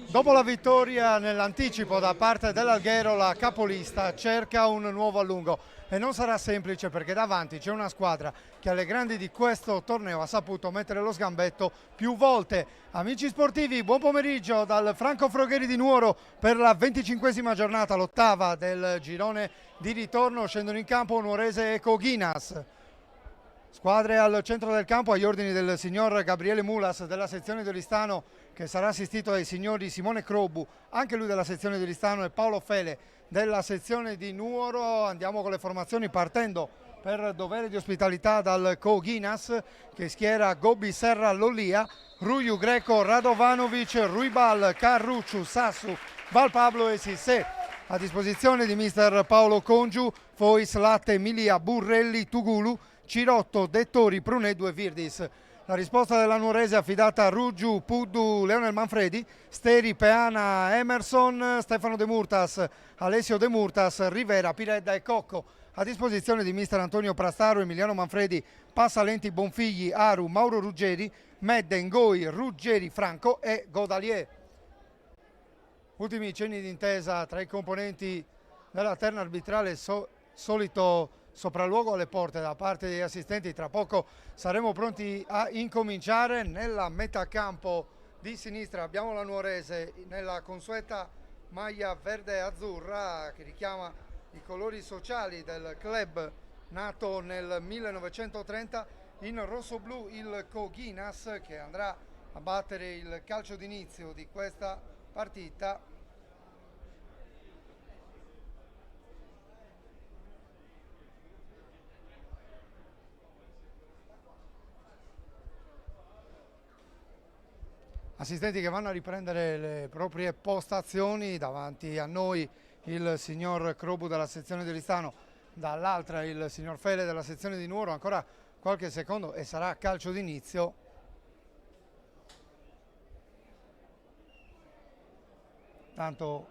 Dopo la vittoria nell'anticipo da parte dell'Alghero, la capolista cerca un nuovo allungo e non sarà semplice perché davanti c'è una squadra che alle grandi di questo torneo ha saputo mettere lo sgambetto più volte. Amici sportivi, buon pomeriggio dal Franco Frogheri di Nuoro per la 25esima giornata, l'ottava del girone di ritorno. Scendono in campo Nuorese e Coghinas. Squadre al centro del campo agli ordini del signor Gabriele Mulas della sezione di Oristano, che sarà assistito dai signori Simone Crobu, anche lui della sezione di Oristano, e Paolo Fele della sezione di Nuoro. Andiamo con le formazioni partendo per dovere di ospitalità dal Coghinas, che schiera Gobbi Serra Lollia, Ruiu Greco, Radovanovic, Ruibal, Carrucciu, Sassu, Val Pablo e Sissé. A disposizione di mister Paolo Congiu, Fois, Latte, Milia, Burrelli, Tugulu, Cirotto, Dettori, Pruneddu e Virdis. La risposta della Nuorese affidata a Ruggiu, Puddu, Leonel Manfredi, Steri, Peana, Emerson, Stefano De Murtas, Alessio De Murtas, Rivera, Piredda e Cocco. A disposizione di mister Antonio Prastaro, Emiliano Manfredi, Passalenti, Bonfigli, Aru, Mauro Ruggeri, Medden, Goi, Ruggeri, Franco e Godalier. Ultimi cenni d'intesa tra i componenti della terna arbitrale, solito sopralluogo alle porte da parte degli assistenti. Tra poco saremo pronti a incominciare. Nella metà campo di sinistra abbiamo la Nuorese nella consueta maglia verde e azzurra che richiama i colori sociali del club nato nel 1930. In rosso-blu il Coghinas, che andrà a battere il calcio d'inizio di questa partita. Assistenti che vanno a riprendere le proprie postazioni. Davanti a noi il signor Crobu della sezione di Oristano, dall'altra il signor Fele della sezione di Nuoro. Ancora qualche secondo e sarà calcio d'inizio. Tanto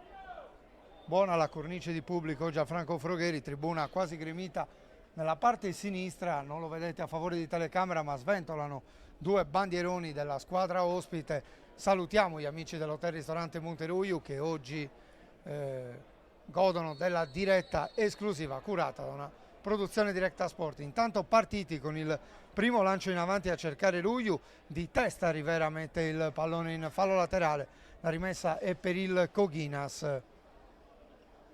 buona la cornice di pubblico oggi a Franco Frogheri, tribuna quasi gremita nella parte sinistra. Non lo vedete a favore di telecamera, ma sventolano due bandieroni della squadra ospite. Salutiamo gli amici dell'Hotel Ristorante Monteruiu che oggi godono della diretta esclusiva curata da una produzione Directa Sport. Intanto partiti con il primo lancio in avanti a cercare Ruiu, di testa Rivera mette il pallone in fallo laterale, la rimessa è per il Coghinas.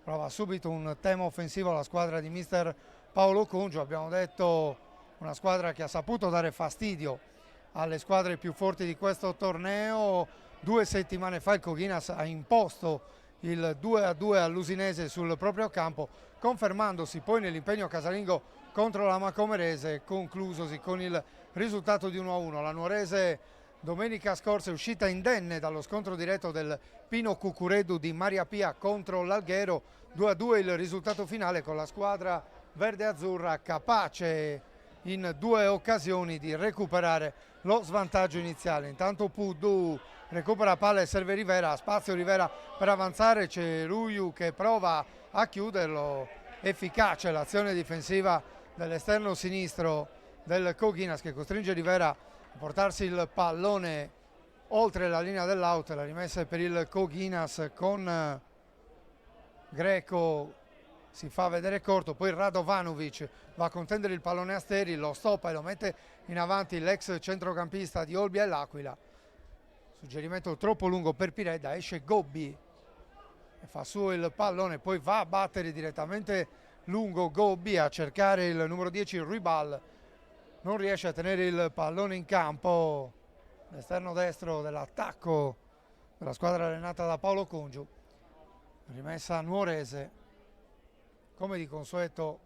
Prova subito un tema offensivo la squadra di mister Paolo Congiu. Abbiamo detto una squadra che ha saputo dare fastidio alle squadre più forti di questo torneo. 2 settimane fa il Coghinas ha imposto il 2-2 all'Usinese sul proprio campo, confermandosi poi nell'impegno casalingo contro la Macomerese, conclusosi con il risultato di 1-1. La Nuorese domenica scorsa è uscita indenne dallo scontro diretto del Pino Cucureddu di Maria Pia contro l'Alghero. 2-2 il risultato finale, con la squadra verde-azzurra capace in 2 occasioni di recuperare lo svantaggio iniziale. Intanto Puddu recupera palla e serve Rivera, spazio Rivera per avanzare, c'è Ruiu che prova a chiuderlo. Efficace l'azione difensiva dell'esterno sinistro del Coghinas, che costringe Rivera a portarsi il pallone oltre la linea dell'out. La rimessa è per il Coghinas con Greco, si fa vedere corto, poi Radovanovic va a contendere il pallone a Steri, lo stoppa e lo mette in avanti l'ex centrocampista di Olbia e l'Aquila. Suggerimento troppo lungo per Piredda, esce Gobbi e fa su il pallone, poi va a battere direttamente lungo Gobbi a cercare il numero 10 Ruibal, non riesce a tenere il pallone in campo. L'esterno destro dell'attacco della squadra allenata da Paolo Congiu. Rimessa nuorese, come di consueto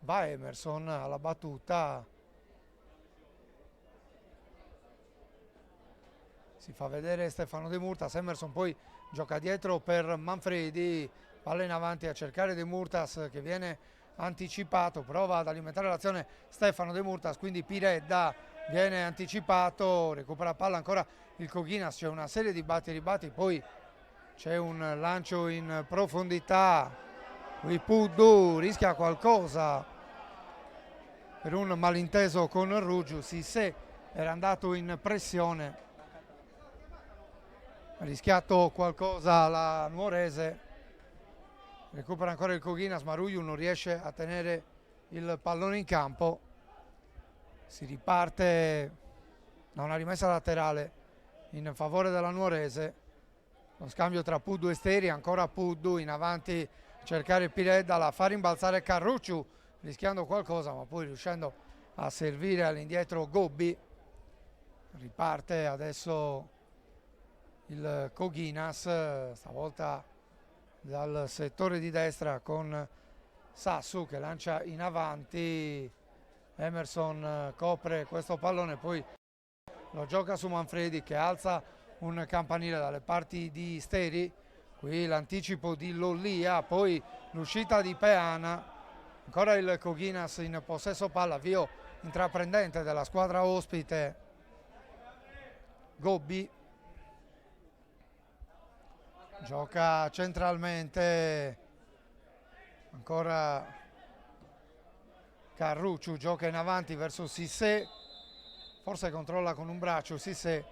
va Emerson alla battuta, si fa vedere Stefano De Murtas. Emerson poi gioca dietro per Manfredi, palla in avanti a cercare De Murtas che viene anticipato, prova ad alimentare l'azione Stefano De Murtas, quindi Piredda viene anticipato, recupera palla ancora il Coghinas, c'è una serie di batti e ribatti, poi c'è un lancio in profondità, qui Puddu rischia qualcosa per un malinteso con Rugiu. Sissé era andato in pressione, ha rischiato qualcosa la Nuorese, recupera ancora il Coghinas, ma Rugiu non riesce a tenere il pallone in campo. Si riparte da una rimessa laterale in favore della Nuorese, lo scambio tra Puddu e Steri, ancora Puddu in avanti a cercare Piredda, la fa rimbalzare Carrucciu rischiando qualcosa, ma poi riuscendo a servire all'indietro Gobbi. Riparte adesso il Coghinas, stavolta dal settore di destra con Sassu che lancia in avanti. Emerson copre questo pallone, poi lo gioca su Manfredi che alza un campanile dalle parti di Steri. Qui l'anticipo di Lollia, poi l'uscita di Peana, ancora il Coghinas in possesso palla, avvio intraprendente della squadra ospite. Gobbi gioca centralmente, ancora Carrucciu, gioca in avanti verso Sissé, forse controlla con un braccio Sissé,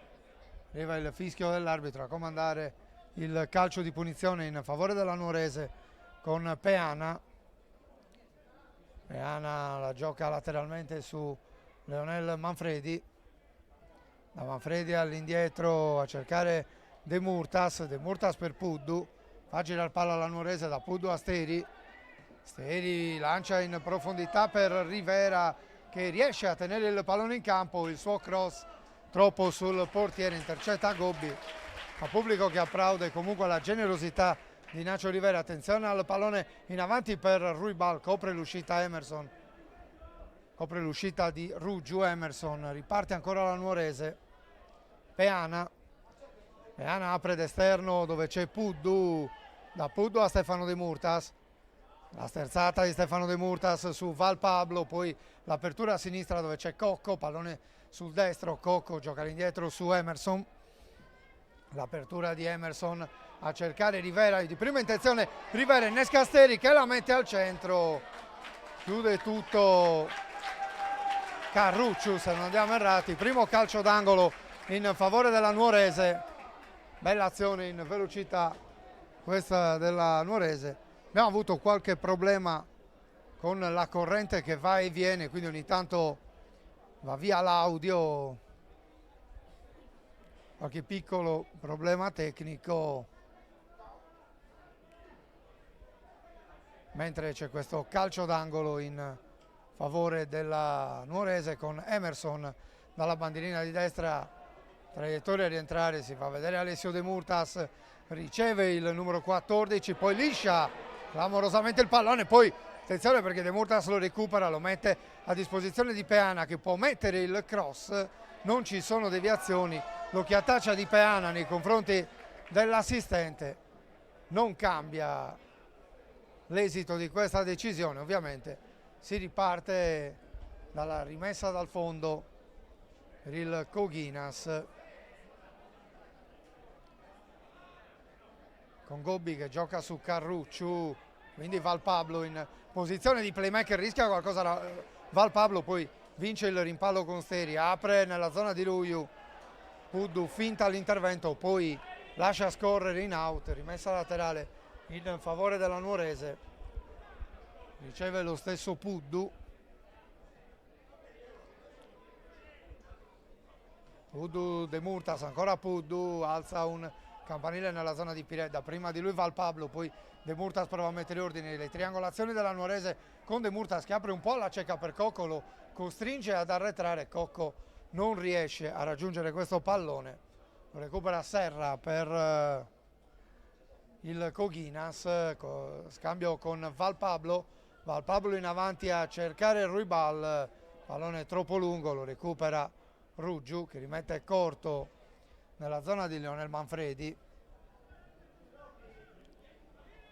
arriva il fischio dell'arbitro a comandare il calcio di punizione in favore della Nuorese con Peana. Peana la gioca lateralmente su Leonel Manfredi, da Manfredi all'indietro a cercare De Murtas per Puddu, fa girare palla alla Nuorese da Puddu a Steri. Steri lancia in profondità per Rivera che riesce a tenere il pallone in campo, il suo cross troppo sul portiere, intercetta Gobbi, ma pubblico che applaude comunque la generosità di Nacho Rivera. Attenzione al pallone in avanti per Ruibal, copre l'uscita Emerson, copre l'uscita di Rugiu. Emerson, riparte ancora la Nuorese. Peana apre d'esterno dove c'è Puddu, da Puddu a Stefano De Murtas, la sterzata di Stefano De Murtas su Val Pablo, poi l'apertura a sinistra dove c'è Cocco, pallone sul destro, Cocco gioca all'indietro su Emerson, l'apertura di Emerson a cercare Rivera, di prima intenzione Rivera innesca Steri che la mette al centro, chiude tutto Carrucciu se non andiamo errati. Primo calcio d'angolo in favore della Nuorese, bella azione in velocità questa della Nuorese. Abbiamo avuto qualche problema con la corrente che va e viene, quindi ogni tanto va via l'audio, qualche piccolo problema tecnico, mentre c'è questo calcio d'angolo in favore della Nuorese con Emerson dalla bandierina di destra, traiettoria a rientrare, si fa vedere Alessio De Murtas, riceve il numero 14, poi liscia clamorosamente il pallone, poi attenzione perché De Murtas lo recupera, lo mette a disposizione di Peana che può mettere il cross, non ci sono deviazioni, l'occhiataccia di Peana nei confronti dell'assistente non cambia l'esito di questa decisione. Ovviamente si riparte dalla rimessa dal fondo per il Coghinas, con Gobbi che gioca su Carrucciu, quindi Val Pablo in posizione di playmaker, rischia qualcosa Val Pablo, poi vince il rimpallo con Steri, apre nella zona di Ruiu, Puddu finta l'intervento, poi lascia scorrere in out, rimessa laterale in favore della Nuorese, riceve lo stesso Puddu. Puddu, De Murtas, ancora Puddu, alza un campanile nella zona di Piredda, prima di lui Val Pablo, poi De Murtas prova a mettere ordine, le triangolazioni della Nuorese con De Murtas che apre un po' alla cieca per Cocco, lo costringe ad arretrare, Cocco non riesce a raggiungere questo pallone, lo recupera Serra per il Coghinas, scambio con Val Pablo in avanti a cercare Ruibal, pallone troppo lungo, lo recupera Rugiu che rimette corto nella zona di Leonel Manfredi,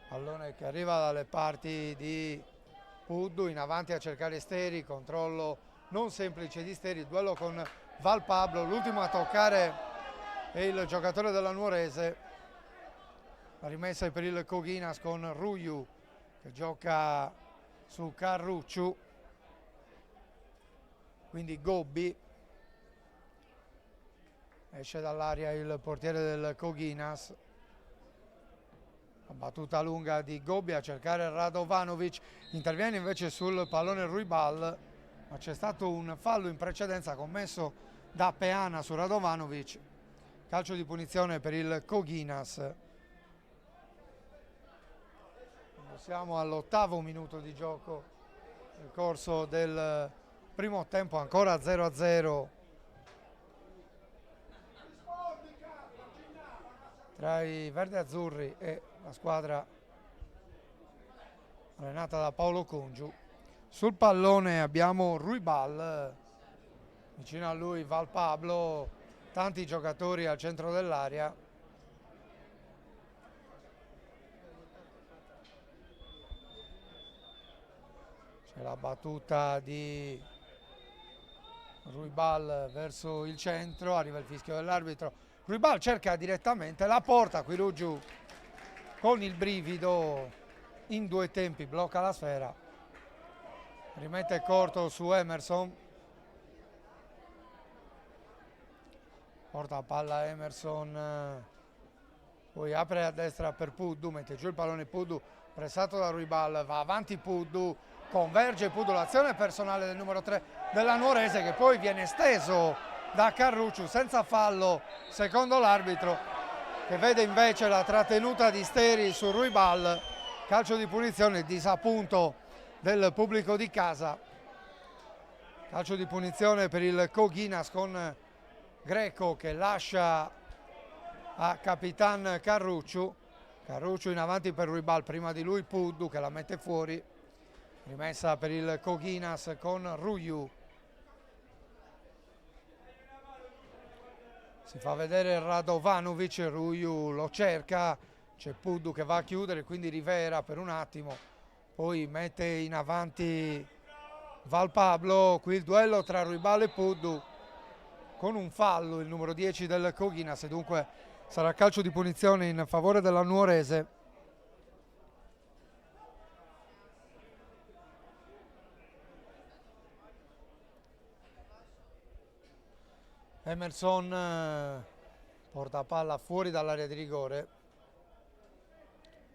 pallone che arriva dalle parti di Puddu, in avanti a cercare Steri, controllo non semplice di Steri, duello con Val Pablo, l'ultimo a toccare è il giocatore della Nuorese, la rimessa è per il Coghinas con Ruiu che gioca su Carrucciu, quindi Gobbi. Esce dall'aria il portiere del Koginas. La battuta lunga di Gobbi a cercare Radovanovic, interviene invece sul pallone Ruibal, ma c'è stato un fallo in precedenza commesso da Peana su Radovanovic. Calcio di punizione per il Koginas. Siamo all'8° minuto di gioco nel corso del primo tempo, ancora 0-0 tra i verdi-azzurri e la squadra allenata da Paolo Congiu. Sul pallone abbiamo Ruibal, vicino a lui Val Pablo, tanti giocatori al centro dell'area. C'è la battuta di Ruibal verso il centro, arriva il fischio dell'arbitro. Ruibal cerca direttamente la porta, qui giù con il brivido in 2 tempi, blocca la sfera, rimette corto su Emerson, porta palla Emerson, poi apre a destra per Puddu, mette giù il pallone Puddu, pressato da Ruibal, va avanti Puddu, converge Puddu, l'azione personale del numero 3 della Nuorese che poi viene steso da Carrucciu senza fallo secondo l'arbitro, che vede invece la trattenuta di Steri su Ruibal. Calcio di punizione, disappunto del pubblico di casa. Calcio di punizione per il Koginas con Greco che lascia a Capitan Carrucciu. Carrucciu in avanti per Ruibal, prima di lui Puddu che la mette fuori. Rimessa per il Koginas con Ruiu. Si fa vedere Radovanovic, Ruiu lo cerca, c'è Puddu che va a chiudere, quindi Rivera per un attimo, poi mette in avanti Val Pablo, qui il duello tra Ruibal e Puddu con un fallo, il numero 10 del Koginas, e dunque sarà calcio di punizione in favore della Nuorese. Emerson porta palla fuori dall'area di rigore,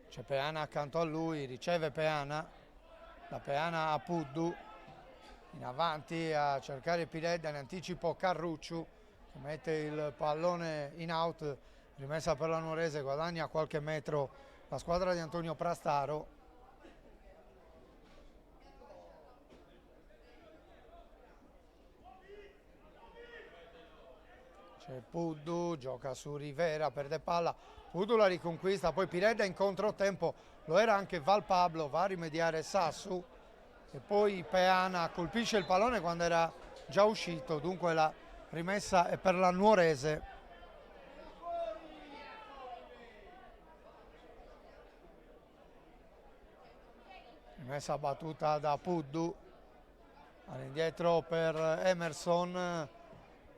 c'è Peana accanto a lui, riceve Peana, da Peana a Puddu, in avanti a cercare Piredda, in anticipo Carrucciu che mette il pallone in out, rimessa per la Nuorese, guadagna qualche metro la squadra di Antonio Prastaro. C'è Puddu, gioca su Rivera, perde palla, Puddu la riconquista, poi Piredda in controtempo, lo era anche Val Pablo, va a rimediare Sassu e poi Peana colpisce il pallone quando era già uscito, dunque la rimessa è per la Nuorese. Rimessa battuta da Puddu, all'indietro per Emerson.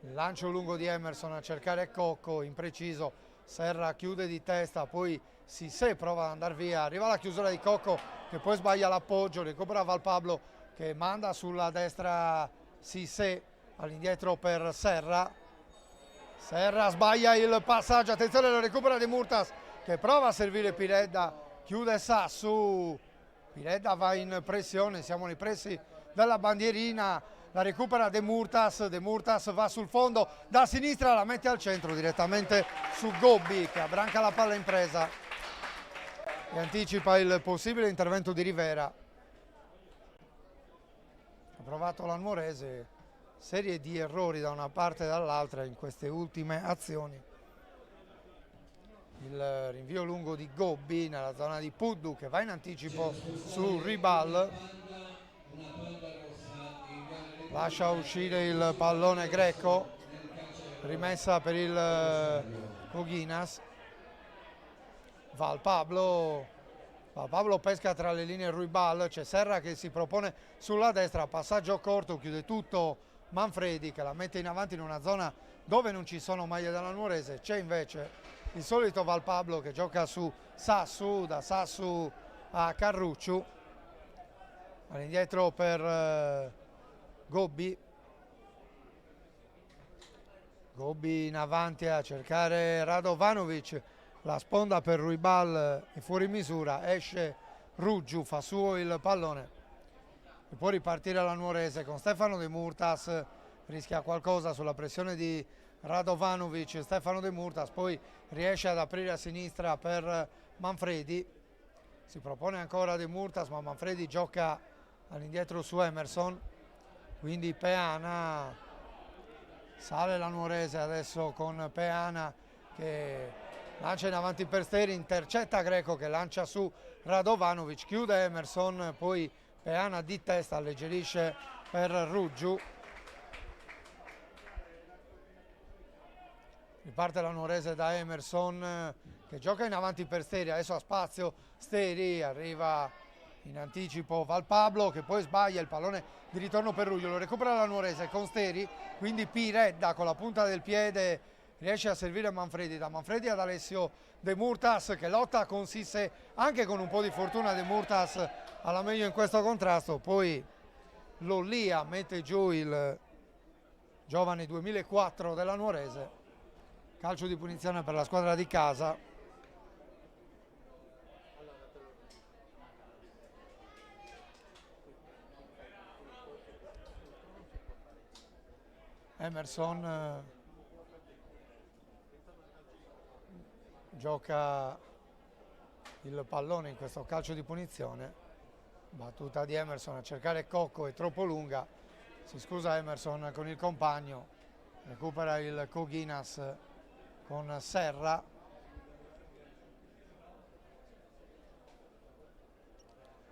Il lancio lungo di Emerson a cercare Cocco, impreciso, Serra chiude di testa, poi Sissé prova ad andare via, arriva la chiusura di Cocco che poi sbaglia l'appoggio, recupera Val Pablo che manda sulla destra Sissé, all'indietro per Serra. Serra sbaglia il passaggio, attenzione, lo recupera De Murtas che prova a servire Piredda, chiude Sassu, Piredda va in pressione, siamo nei pressi della bandierina. La recupera De Murtas va sul fondo, da sinistra la mette al centro direttamente su Gobbi che abbranca la palla in presa e anticipa il possibile intervento di Rivera. Ha provato la Nuorese, serie di errori da una parte e dall'altra in queste ultime azioni. Il rinvio lungo di Gobbi nella zona di Puddu che va in anticipo su Ribal. Lascia uscire il pallone Greco, rimessa per il Koginas. Val Pablo pesca tra le linee Ruibal, c'è Serra che si propone sulla destra, passaggio corto, chiude tutto Manfredi che la mette in avanti in una zona dove non ci sono maglie della Nuorese, c'è invece il solito Val Pablo che gioca su Sassu, da Sassu a Carrucciu, all'indietro per Gobbi, Gobbi in avanti a cercare Radovanovic, la sponda per Ruibal è fuori misura, esce Ruggiu, fa suo il pallone e può ripartire la Nuorese con Stefano De Murtas, rischia qualcosa sulla pressione di Radovanovic. Stefano De Murtas poi riesce ad aprire a sinistra per Manfredi, si propone ancora De Murtas ma Manfredi gioca all'indietro su Emerson, quindi Peana. Sale la Nuorese adesso con Peana che lancia in avanti per Steri, intercetta Greco che lancia su Radovanovic, chiude Emerson, poi Peana di testa alleggerisce per Ruggiu. Riparte la Nuorese da Emerson che gioca in avanti per Steri, adesso ha spazio Steri, arriva in anticipo Valpablo che poi sbaglia il pallone di ritorno per Ruggio, lo recupera la Nuorese con Steri, quindi Piredda con la punta del piede riesce a servire Manfredi, da Manfredi ad Alessio De Murtas che lotta con Sisse, anche con un po' di fortuna De Murtas alla meglio in questo contrasto, poi Lollia mette giù il giovane 2004 della Nuorese, calcio di punizione per la squadra di casa. Emerson gioca il pallone in questo calcio di punizione, battuta di Emerson a cercare Cocco, è troppo lunga, si scusa Emerson con il compagno, recupera il Coghinas con Serra,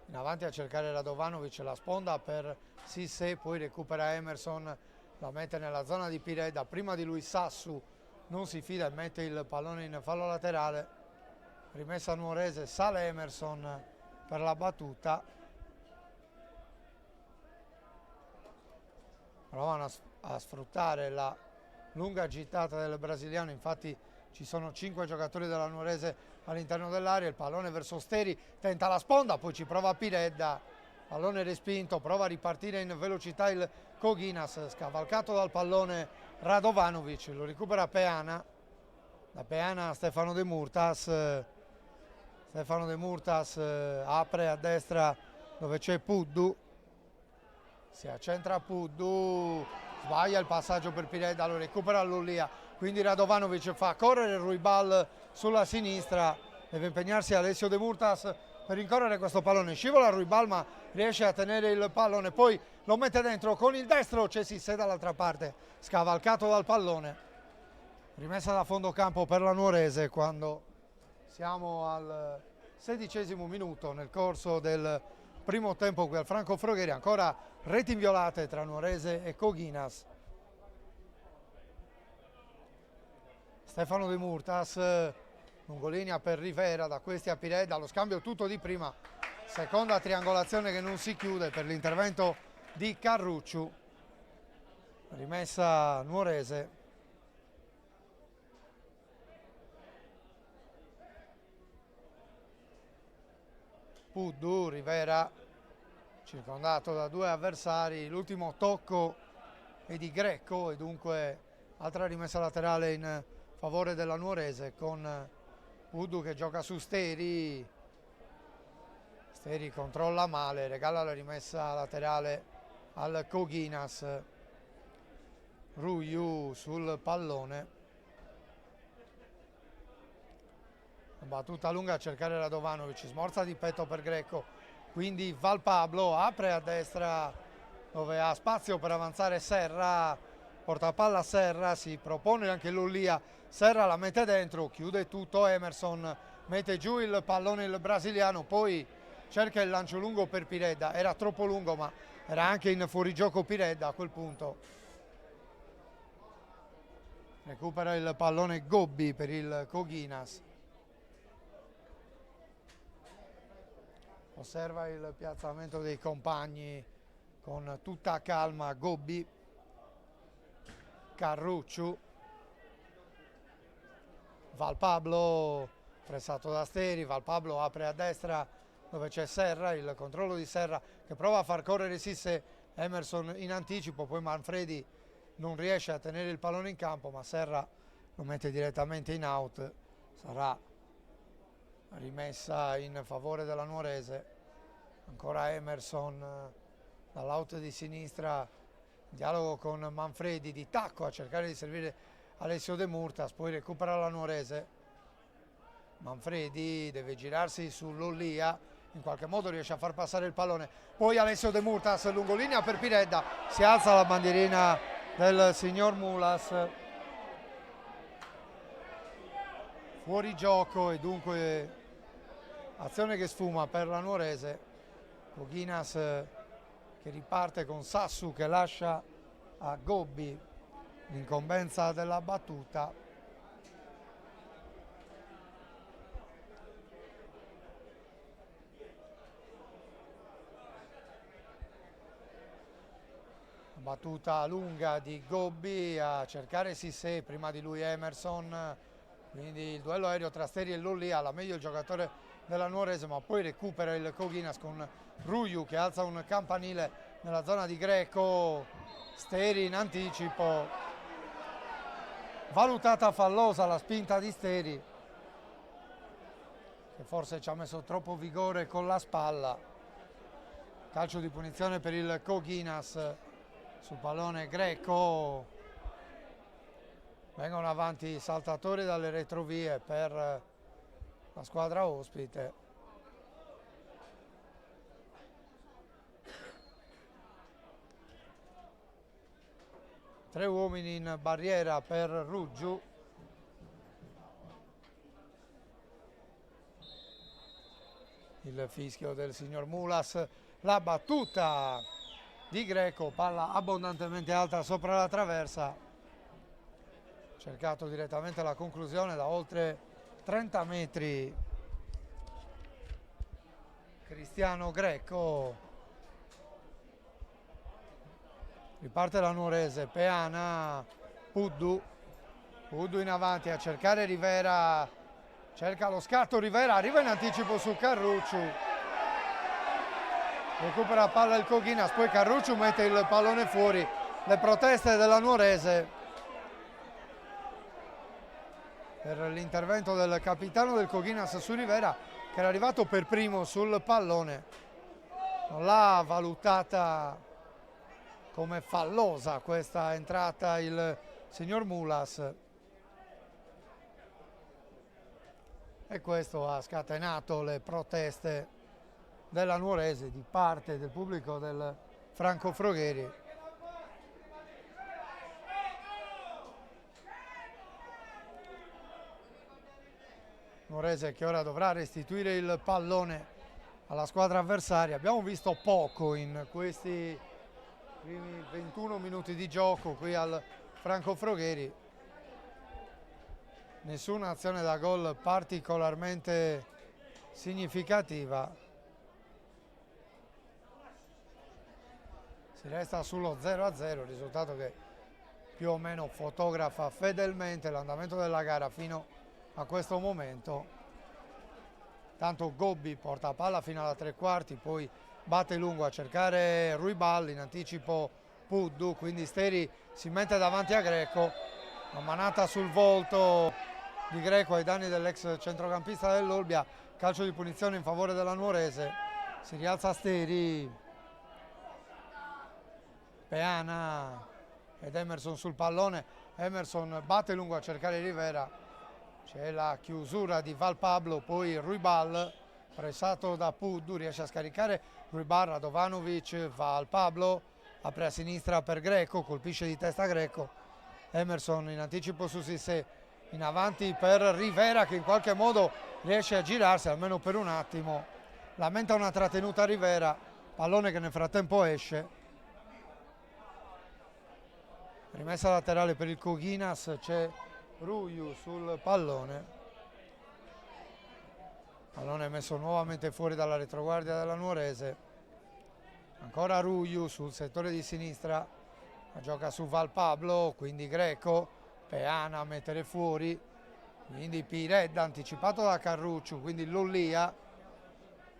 in avanti a cercare Radovanovic, la sponda per Sisse, poi recupera Emerson, la mette nella zona di Piredda, prima di lui Sassu non si fida e mette il pallone in fallo laterale, rimessa Nuorese, sale Emerson per la battuta, provano a sfruttare la lunga gittata del brasiliano, infatti ci sono 5 giocatori della Nuorese all'interno dell'area, il pallone verso Steri, tenta la sponda, poi ci prova Piredda, pallone respinto, prova a ripartire in velocità il Coghinas, scavalcato dal pallone Radovanovic, lo recupera Peana, da Peana Stefano De Murtas, apre a destra dove c'è Puddu, si accentra Puddu, sbaglia il passaggio per Piredda, lo recupera Lollia, quindi Radovanovic fa correre Ruibal sulla sinistra, deve impegnarsi Alessio De Murtas per rincorrere questo pallone, scivola Ruibal ma riesce a tenere il pallone, poi lo mette dentro con il destro, c'è Sisse dall'altra parte, scavalcato dal pallone, rimessa da fondo campo per la Nuorese quando siamo al 16° minuto nel corso del primo tempo qui al Franco Frogheri, ancora reti inviolate tra Nuorese e Coghinas. Stefano De Murtas, lungolinea per Rivera, da questi a Piredda, lo scambio tutto di prima, seconda triangolazione che non si chiude per l'intervento di Carrucciu, rimessa Nuorese. Puddu, Rivera circondato da 2 avversari, l'ultimo tocco è di Greco e dunque altra rimessa laterale in favore della Nuorese con Puddu che gioca su Steri, Steri controlla male, regala la rimessa laterale al Coghinas, Ruiu sul pallone, battuta lunga a cercare Radovanovic, smorza di petto per Greco, quindi Valpablo apre a destra dove ha spazio per avanzare Serra, porta palla Serra, si propone anche Lollia, Serra la mette dentro, chiude tutto Emerson, mette giù il pallone il brasiliano, poi cerca il lancio lungo per Piredda, era troppo lungo ma era anche in fuorigioco Piredda a quel punto. Recupera il pallone Gobbi per il Coghinas. Osserva il piazzamento dei compagni con tutta calma Gobbi, Carrucciu, Valpablo pressato da Steri, Valpablo apre a destra dove c'è Serra, il controllo di Serra che prova a far correre Sisse, Emerson in anticipo, poi Manfredi non riesce a tenere il pallone in campo, ma Serra lo mette direttamente in out. Sarà rimessa in favore della Nuorese. Ancora Emerson dall'out di sinistra, dialogo con Manfredi, di tacco a cercare di servire Alessio De Murtas, poi recupera la Nuorese. Manfredi deve girarsi su Lollia, in qualche modo riesce a far passare il pallone, poi Alessio De Murtas lungolinea per Piredda, si alza la bandierina del signor Mulas, fuori gioco e dunque azione che sfuma per la Nuorese. Coghinas che riparte con Sassu che lascia a Gobbi l'incombenza della battuta. Battuta lunga di Gobbi a cercare Sissé, prima di lui Emerson, quindi il duello aereo tra Steri e Lollia, alla meglio il giocatore della Nuorese, ma poi recupera il Coghinas con Ruiu che alza un campanile nella zona di Greco. Steri in anticipo, valutata fallosa la spinta di Steri, che forse ci ha messo troppo vigore con la spalla. Calcio di punizione per il Coghinas sul pallone Greco. Vengono avanti i saltatori dalle retrovie per la squadra ospite. Tre uomini in barriera per Ruggiu. Il fischio del signor Mulas, la battuta di Greco, palla abbondantemente alta sopra la traversa, cercato direttamente la conclusione da oltre 30 metri Cristiano Greco. Riparte la Nuorese, Peana, Puddu in avanti a cercare Rivera, cerca lo scatto Rivera, arriva in anticipo su Carrucciu, recupera palla il Coghinas, poi Carrucciu mette il pallone fuori. Le proteste della Nuorese per l'intervento del capitano del Coghinas su Rivera, che era arrivato per primo sul pallone, non l'ha valutata come fallosa questa entrata il signor Mulas, e questo ha scatenato le proteste della Nuorese, di parte del pubblico del Franco Frogheri. Nuorese che ora dovrà restituire il pallone alla squadra avversaria. Abbiamo visto poco in questi primi 21 minuti di gioco qui al Franco Frogheri. Nessuna azione da gol particolarmente significativa. Si resta sullo 0-0, risultato che più o meno fotografa fedelmente l'andamento della gara fino a questo momento. Tanto Gobbi porta palla fino alla tre quarti, poi batte lungo a cercare Ruibal, in anticipo Puddu, quindi Steri si mette davanti a Greco, una manata sul volto di Greco ai danni dell'ex centrocampista dell'Olbia, calcio di punizione in favore della Nuorese, si rialza Steri, Peana ed Emerson sul pallone, Emerson batte lungo a cercare Rivera, c'è la chiusura di Val Pablo, poi Ruibal pressato da Puddu, riesce a scaricare Ruibal, Radovanovic, Val Pablo apre a sinistra per Greco, colpisce di testa Greco, Emerson in anticipo su Sissé, in avanti per Rivera che in qualche modo riesce a girarsi almeno per un attimo, lamenta una trattenuta Rivera, pallone che nel frattempo esce. Rimessa laterale per il Coghinas, c'è Ruiu sul pallone. Pallone messo nuovamente fuori dalla retroguardia della Nuorese. Ancora Ruiu sul settore di sinistra, la gioca su Val Pablo, quindi Greco, Peana a mettere fuori, quindi Piredda anticipato da Carrucciu, quindi Lollia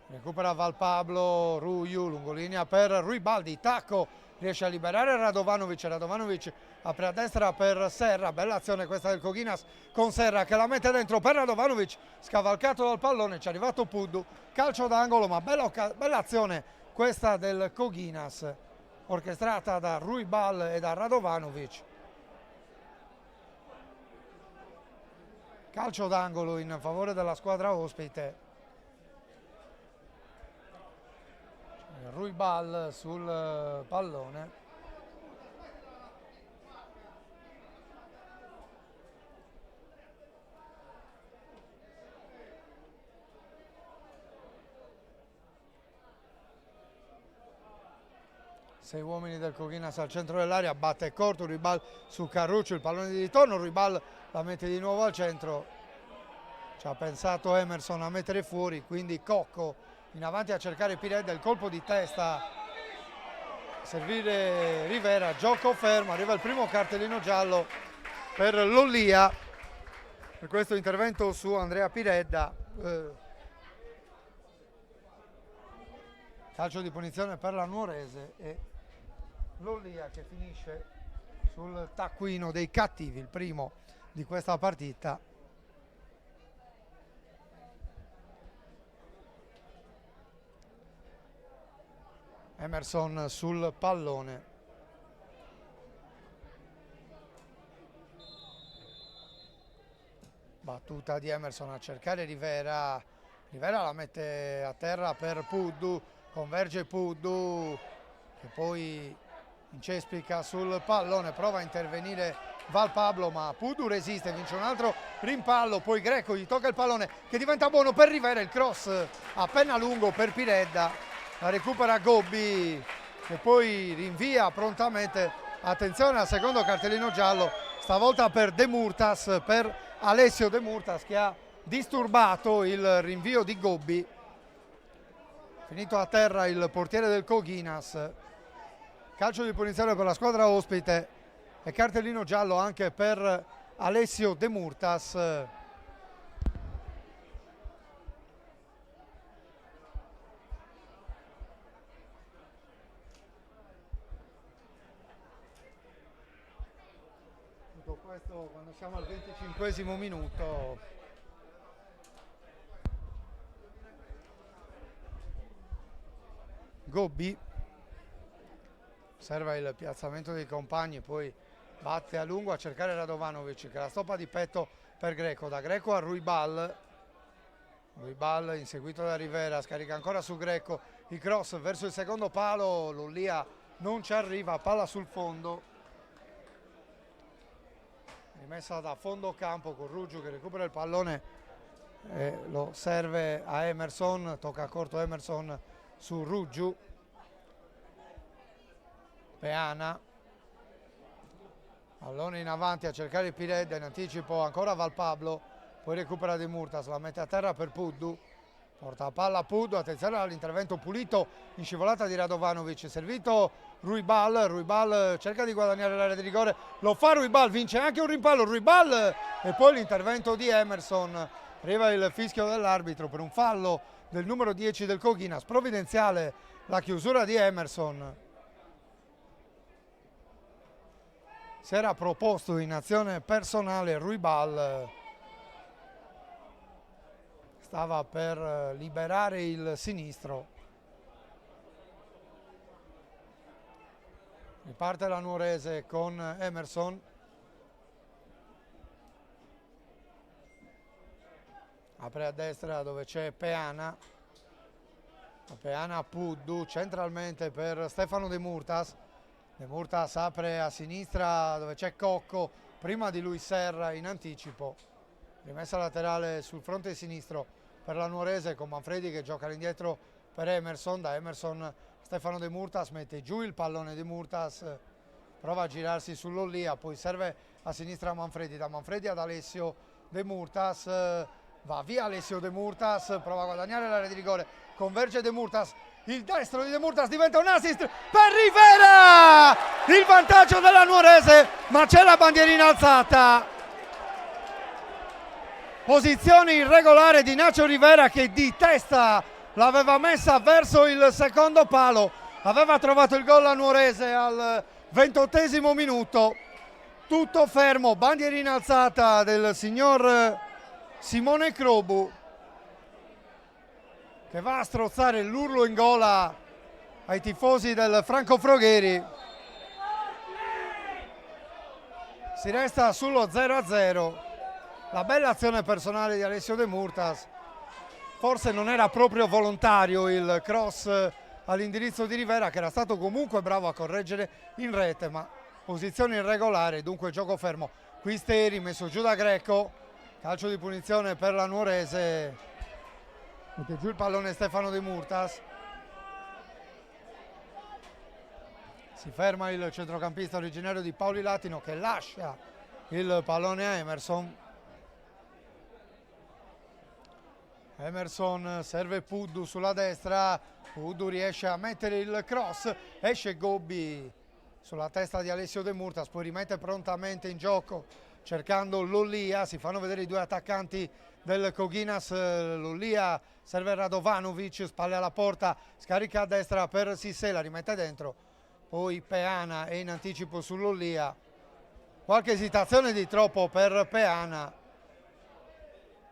recupera Valpablo, Ruiu, lungolinea per Ruibaldi, tacco, riesce a liberare Radovanovic apre a destra per Serra, bella azione questa del Coghinas con Serra che la mette dentro per Radovanovic, scavalcato dal pallone, ci è arrivato Puddu, calcio d'angolo, ma bella azione questa del Coghinas, orchestrata da Ruibal e da Radovanovic. Calcio d'angolo in favore della squadra ospite. Ruibal sul pallone. Sei uomini del Coghinas al centro dell'area, batte corto, Ruibal su Carruccio, il pallone di ritorno, Ruibal la mette di nuovo al centro. Ci ha pensato Emerson a mettere fuori, quindi Cocco in avanti a cercare Piredda, il colpo di testa, servire Rivera, gioco fermo, arriva il primo cartellino giallo per Lollia per questo intervento su Andrea Piredda. Calcio di punizione per la Nuorese e Lollia che finisce sul taccuino dei cattivi, il primo di questa partita. Emerson sul pallone. Battuta di Emerson a cercare Rivera. Rivera la mette a terra per Puddu. Converge Puddu che poi incespica sul pallone. Prova a intervenire Valpablo ma Puddu resiste, vince un altro rimpallo. Poi Greco gli tocca il pallone che diventa buono per Rivera. Il cross appena lungo per Piredda. La recupera Gobbi che poi rinvia prontamente. Attenzione al secondo cartellino giallo, stavolta per De Murtas, per Alessio De Murtas che ha disturbato il rinvio di Gobbi. Finito a terra il portiere del Coghinas. Calcio di punizione per la squadra ospite e cartellino giallo anche per Alessio De Murtas. Questo quando siamo al 25esimo minuto. Gobbi osserva il piazzamento dei compagni, poi batte a lungo a cercare Radovanovic che la stoppa di petto per Greco, da Greco a Ruibal. Ruibal inseguito da Rivera, scarica ancora su Greco, il cross verso il secondo palo, Lollia non ci arriva, palla sul fondo. Rimessa da fondo campo con Ruggiu che recupera il pallone e lo serve a Emerson, tocca corto Emerson su Ruggiu. Peana, pallone in avanti a cercare Piredda, in anticipo ancora Valpablo, poi recupera De Murtas, la mette a terra per Puddu, porta la palla a Puddu, attenzione all'intervento pulito in scivolata di Radovanovic, servito Ruibal cerca di guadagnare l'area di rigore, lo fa Ruibal, vince anche un rimpallo Ruibal e poi l'intervento di Emerson, arriva il fischio dell'arbitro per un fallo del numero 10 del Coghinas, provvidenziale la chiusura di Emerson. Si era proposto in azione personale Ruibal, stava per liberare il sinistro. Riparte la Nuorese con Emerson. Apre a destra dove c'è Peana. Peana Puddu centralmente per Stefano De Murtas. De Murtas apre a sinistra dove c'è Cocco. Prima di lui Serra in anticipo. Rimessa laterale sul fronte sinistro per la Nuorese con Manfredi che gioca all'indietro per Emerson. Da Emerson Stefano De Murtas mette giù il pallone, De Murtas prova a girarsi sull'Ollia, poi serve a sinistra Manfredi, da Manfredi ad Alessio De Murtas, va via Alessio De Murtas, prova a guadagnare l'area di rigore, converge De Murtas, il destro di De Murtas diventa un assist per Rivera, il vantaggio della Nuorese, ma c'è la bandierina alzata. Posizione irregolare di Nacho Rivera che di testa l'aveva messa verso il secondo palo, aveva trovato il gol la Nuorese al 28esimo minuto. Tutto fermo, bandierina alzata del signor Simone Crobu, che va a strozzare l'urlo in gola ai tifosi del Franco Frogheri. Si resta sullo 0-0. La bella azione personale di Alessio De Murtas. Forse non era proprio volontario il cross all'indirizzo di Rivera, che era stato comunque bravo a correggere in rete, ma posizione irregolare, dunque gioco fermo. Quisteri messo giù da Greco, calcio di punizione per la Nuorese, mette giù il pallone Stefano De Murtas. Si ferma il centrocampista originario di Paoli Latino, che lascia il pallone a Emerson. Emerson serve Puddu sulla destra, Puddu riesce a mettere il cross, esce Gobbi sulla testa di Alessio De Murtas, poi rimette prontamente in gioco cercando Lollia. Si fanno vedere i due attaccanti del Coghinas. Lollia serve Radovanovic, spalle alla porta, scarica a destra per Sissé, la rimette dentro, poi Peana è in anticipo su Lollia, qualche esitazione di troppo per Peana,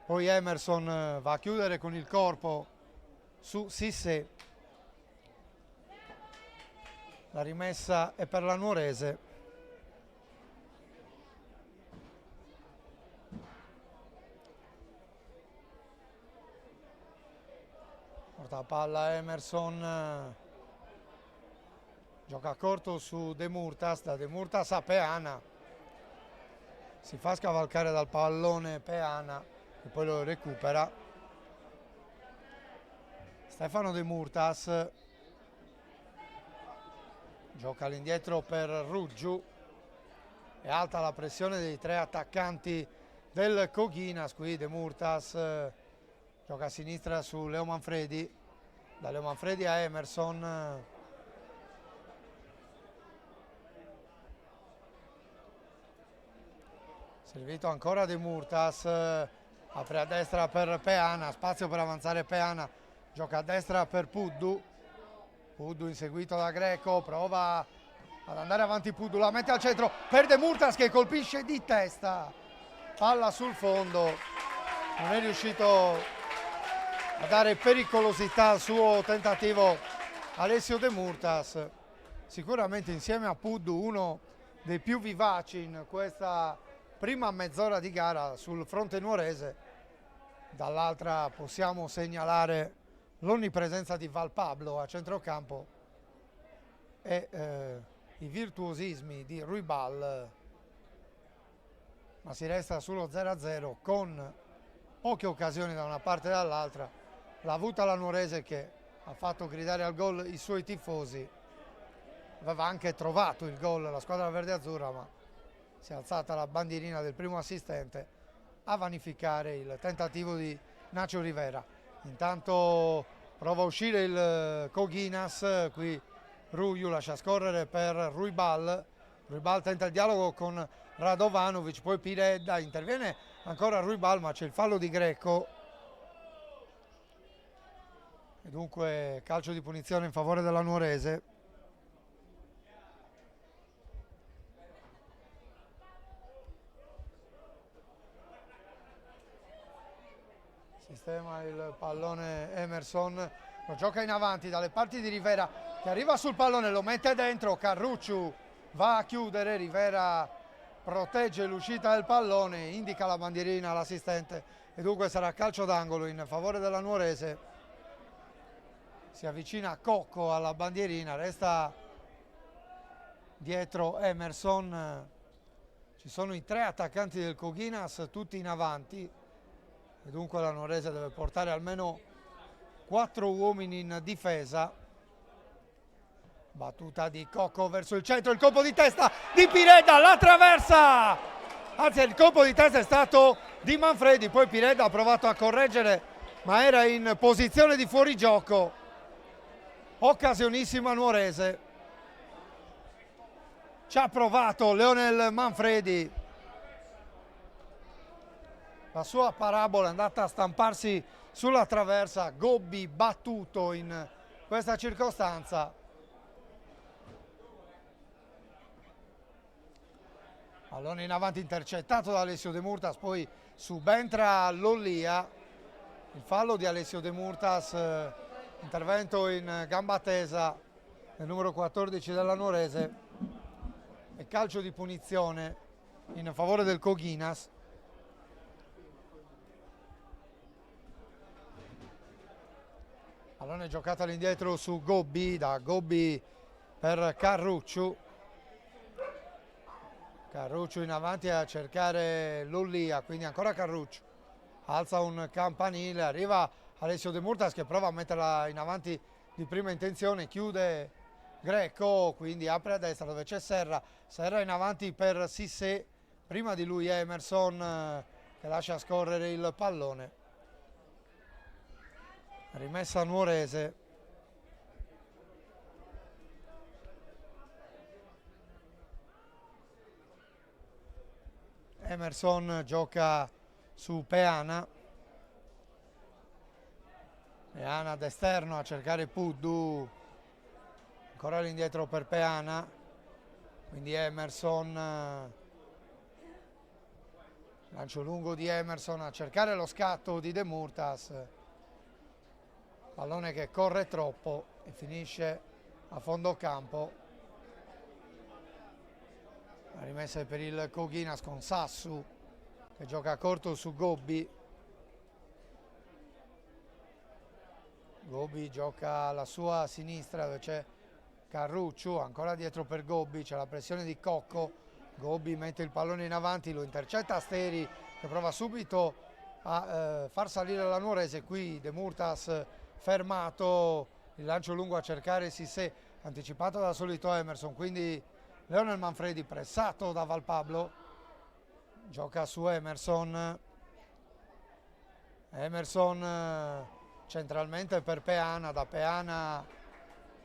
poi Emerson va a chiudere con il corpo su Sissé. La rimessa è per la Nuorese. Porta palla Emerson, gioca corto su De Murtas, da De Murtas a Peana, si fa scavalcare dal pallone Peana e poi lo recupera. Stefano De Murtas gioca all'indietro per Ruggiu, è alta la pressione dei tre attaccanti del Coghinas. Qui De Murtas gioca a sinistra su Leo Manfredi, da Leo Manfredi a Emerson, servito ancora De Murtas, apre a destra per Peana, spazio per avanzare Peana, gioca a destra per Puddu, Puddu inseguito da Greco, prova ad andare avanti Puddu, la mette al centro per De Murtas che colpisce di testa, palla sul fondo, non è riuscito a dare pericolosità al suo tentativo Alessio De Murtas, sicuramente insieme a Puddu uno dei più vivaci in questa prima mezz'ora di gara sul fronte nuorese. Dall'altra possiamo segnalare l'onnipresenza di Val Pablo a centrocampo e i virtuosismi di Ruibal, ma si resta sullo 0-0 con poche occasioni da una parte e dall'altra. L'ha avuta la Nuorese, che ha fatto gridare al gol i suoi tifosi, aveva anche trovato il gol la squadra verde-azzurra, ma si è alzata la bandierina del primo assistente a vanificare il tentativo di Nacho Rivera. Intanto prova a uscire il Coghinas, qui Ruiu lascia scorrere per Ruibal, Ruibal tenta il dialogo con Radovanovic, poi Piredda, interviene ancora Ruibal, ma c'è il fallo di Greco e dunque calcio di punizione in favore della Nuorese. Sistema il pallone Emerson, lo gioca in avanti dalle parti di Rivera, che arriva sul pallone, lo mette dentro, Carrucciu va a chiudere, Rivera protegge l'uscita del pallone, indica la bandierina all'assistente e dunque sarà calcio d'angolo in favore della Nuorese. Si avvicina Cocco alla bandierina, resta dietro Emerson, ci sono i tre attaccanti del Coghinas tutti in avanti e dunque la Nuorese deve portare almeno 4 uomini in difesa. Battuta di Cocco verso il centro, il colpo di testa di Piredda, la traversa! Anzi, il colpo di testa è stato di Manfredi, poi Piredda ha provato a correggere, ma era in posizione di fuorigioco. Occasionissima Nuorese. Ci ha provato Leonel Manfredi. La sua parabola è andata a stamparsi sulla traversa, Gobbi battuto in questa circostanza. Pallone in avanti intercettato da Alessio De Murtas, poi subentra Lollia, il fallo di Alessio De Murtas, intervento in gamba tesa del numero 14 della Nuorese e calcio di punizione in favore del Coghinas. Pallone giocato all'indietro su Gobbi, da Gobbi per Carrucciu. Carrucciu in avanti a cercare Lollia, quindi ancora Carrucciu. Alza un campanile, arriva Alessio De Murtas che prova a metterla in avanti di prima intenzione, chiude Greco, quindi apre a destra dove c'è Serra. Serra in avanti per Sissé, prima di lui Emerson che lascia scorrere il pallone. Rimessa Nuorese. Emerson gioca su Peana. Peana d'esterno a cercare Puddu. Ancora all'indietro per Peana. Quindi Emerson. Lancio lungo di Emerson a cercare lo scatto di De Murtas. Pallone che corre troppo e finisce a fondo campo. La rimessa è per il Coghinas con Sassu che gioca corto su Gobbi. Gobbi gioca alla sua sinistra dove c'è Carrucciu, ancora dietro per Gobbi, c'è la pressione di Cocco. Gobbi mette il pallone in avanti, lo intercetta Steri che prova subito a far salire la Nuorese. Qui De Murtas fermato, il lancio lungo a cercare Sissé, anticipato dal solito Emerson, quindi Leonel Manfredi pressato da Valpablo, gioca su Emerson. Emerson centralmente per Peana, da Peana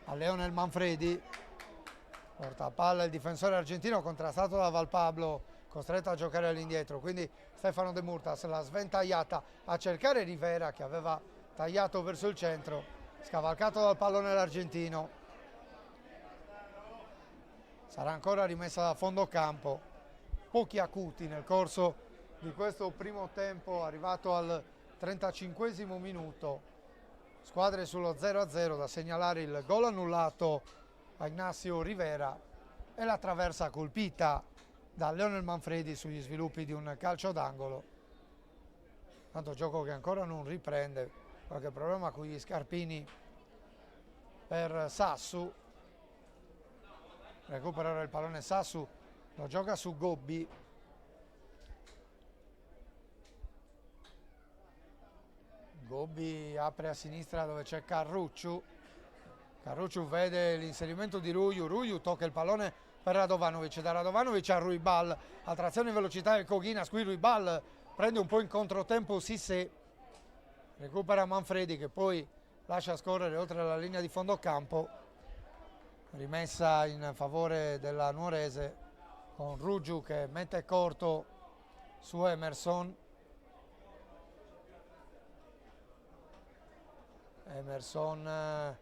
a Leonel Manfredi, porta a palla il difensore argentino contrastato da Valpablo, costretto a giocare all'indietro, quindi Stefano De Murtas la sventagliata a cercare Rivera che aveva tagliato verso il centro, scavalcato dal pallone l'argentino. Sarà ancora rimessa da fondo campo. Pochi acuti nel corso di questo primo tempo, arrivato al 35esimo minuto. Squadre sullo 0-0, da segnalare il gol annullato a Ignacio Rivera e la traversa colpita da Leonel Manfredi sugli sviluppi di un calcio d'angolo. Tanto gioco che ancora non riprende, qualche problema con gli scarpini per Sassu. Recupera ora il pallone Sassu, lo gioca su Gobbi. Gobbi apre a sinistra dove c'è Carrucciu. Carrucciu vede l'inserimento di Ruiu. Ruiu tocca il pallone per Radovanovic. Da Radovanovic a Ruibal. A trazione in velocità il Coghinas. Qui Ruibal prende un po' in controtempo Sissé. Recupera Manfredi che poi lascia scorrere oltre la linea di fondo campo. Rimessa in favore della Nuorese con Rugiu che mette corto su Emerson. Emerson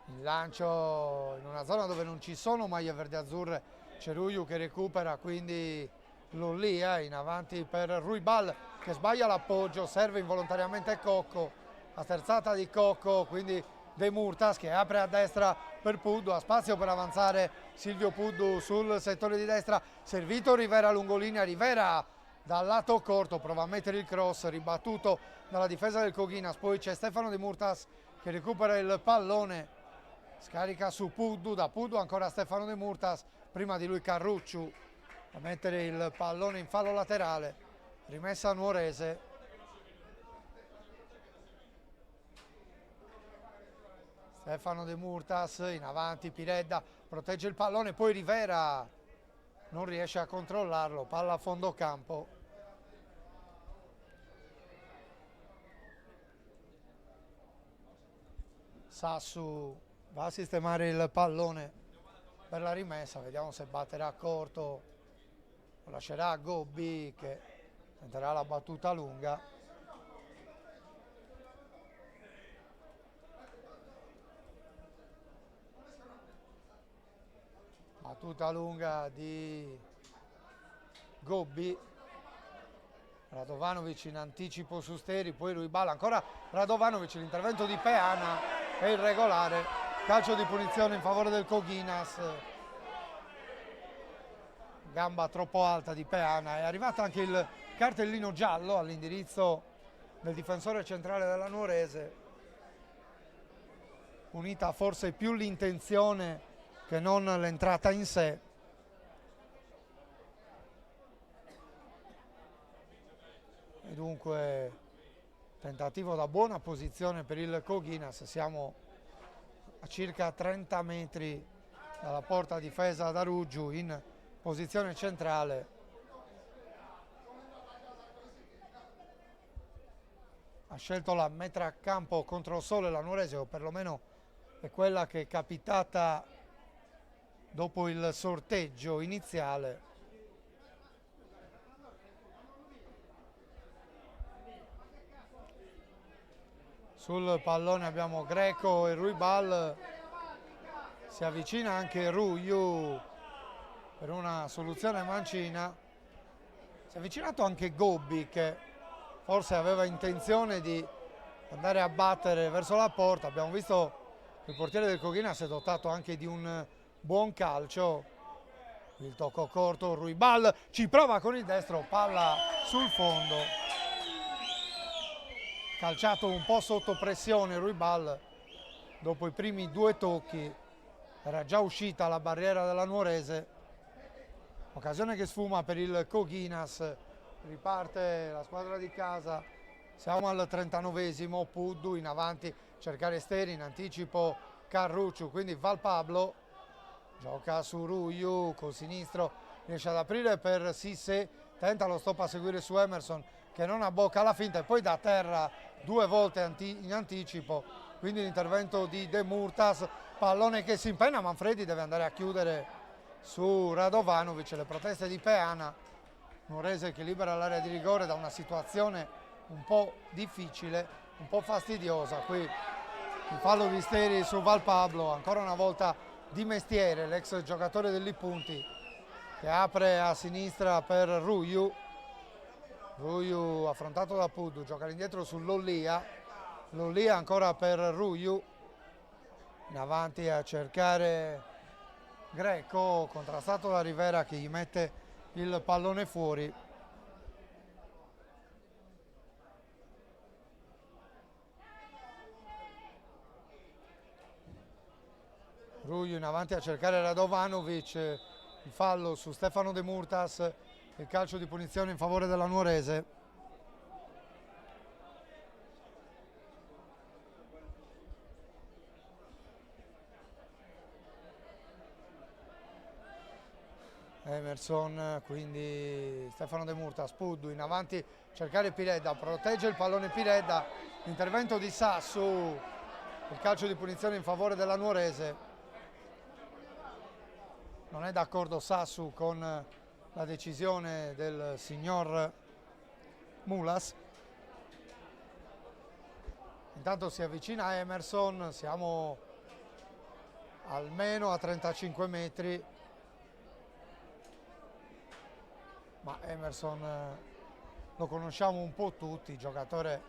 in lancio in una zona dove non ci sono maglie verde-azzurre, c'è Ruiu che recupera, quindi Lollia in avanti per Ruibal che sbaglia l'appoggio, serve involontariamente Cocco, la sterzata di Cocco, quindi De Murtas che apre a destra per Puddu, ha spazio per avanzare Silvio Puddu sul settore di destra, servito Rivera lungolinea, Rivera dal lato corto prova a mettere il cross, ribattuto dalla difesa del Coghinas, poi c'è Stefano De Murtas che recupera il pallone, scarica su Puddu, da Puddu ancora Stefano De Murtas, prima di lui Carrucciu a mettere il pallone in fallo laterale, rimessa Nuorese. Stefano De Murtas in avanti, Piredda protegge il pallone, poi Rivera non riesce a controllarlo, palla a fondo campo. Sassu va a sistemare il pallone per la rimessa, vediamo se batterà corto, lo lascerà a Gobbi che tenterà la battuta lunga. battuta lunga di Gobbi, Radovanovic in anticipo su Steri, poi Ruibal, ancora Radovanovic, l'intervento di Peana è irregolare, calcio di punizione in favore del Coghinas, gamba troppo alta di Peana, è arrivato anche il cartellino giallo all'indirizzo del difensore centrale della Nuorese, punita forse più l'intenzione che non l'entrata in sé. E dunque tentativo da buona posizione per il Coghinas, siamo a circa 30 metri dalla porta difesa da Ruggiu in posizione centrale. Ha scelto la metà campo contro il sole la Nuorese, o perlomeno è quella che è capitata dopo il sorteggio iniziale. Sul pallone abbiamo Greco e Ruibal, si avvicina anche Ruiu per una soluzione mancina, si è avvicinato anche Gobbi che forse aveva intenzione di andare a battere verso la porta. Abbiamo visto che il portiere del Coghinas è dotato anche di un buon calcio, il tocco corto, Ruibal ci prova con il destro, palla sul fondo, calciato un po' sotto pressione Ruibal dopo i primi due tocchi, era già uscita la barriera della Nuorese, occasione che sfuma per il Coghinas, riparte la squadra di casa, siamo al 39esimo, Puddu in avanti, cercare Steri, in anticipo Carrucciu, quindi Valpablo gioca su Ruiu col sinistro, riesce ad aprire per Sisse, tenta lo stop a seguire su Emerson che non abbocca la finta e poi da terra due volte in anticipo, quindi l'intervento di De Murtas, pallone che si impenna, Manfredi deve andare a chiudere su Radovanovic, le proteste di Peana, Nuorese che libera l'area di rigore da una situazione un po' difficile, un po' fastidiosa. Qui il fallo di Steri su Valpablo, ancora una volta di mestiere l'ex giocatore dell'Ippunti che apre a sinistra per Ruiu, Ruiu affrontato da Puddu, gioca all'indietro su Lollia, Lollia ancora per Ruiu, in avanti a cercare Greco, contrastato da Rivera che gli mette il pallone fuori. Ruiu in avanti a cercare Radovanovic, il fallo su Stefano De Murtas, il calcio di punizione in favore della Nuorese. Emerson, quindi Stefano De Murtas, Puddu in avanti, cercare Piredda, protegge il pallone Piredda, intervento di Sassu, il calcio di punizione in favore della Nuorese. Non è d'accordo Sassu con la decisione del signor Mulas. Intanto si avvicina Emerson, siamo almeno a 35 metri. Ma Emerson lo conosciamo un po' tutti, giocatore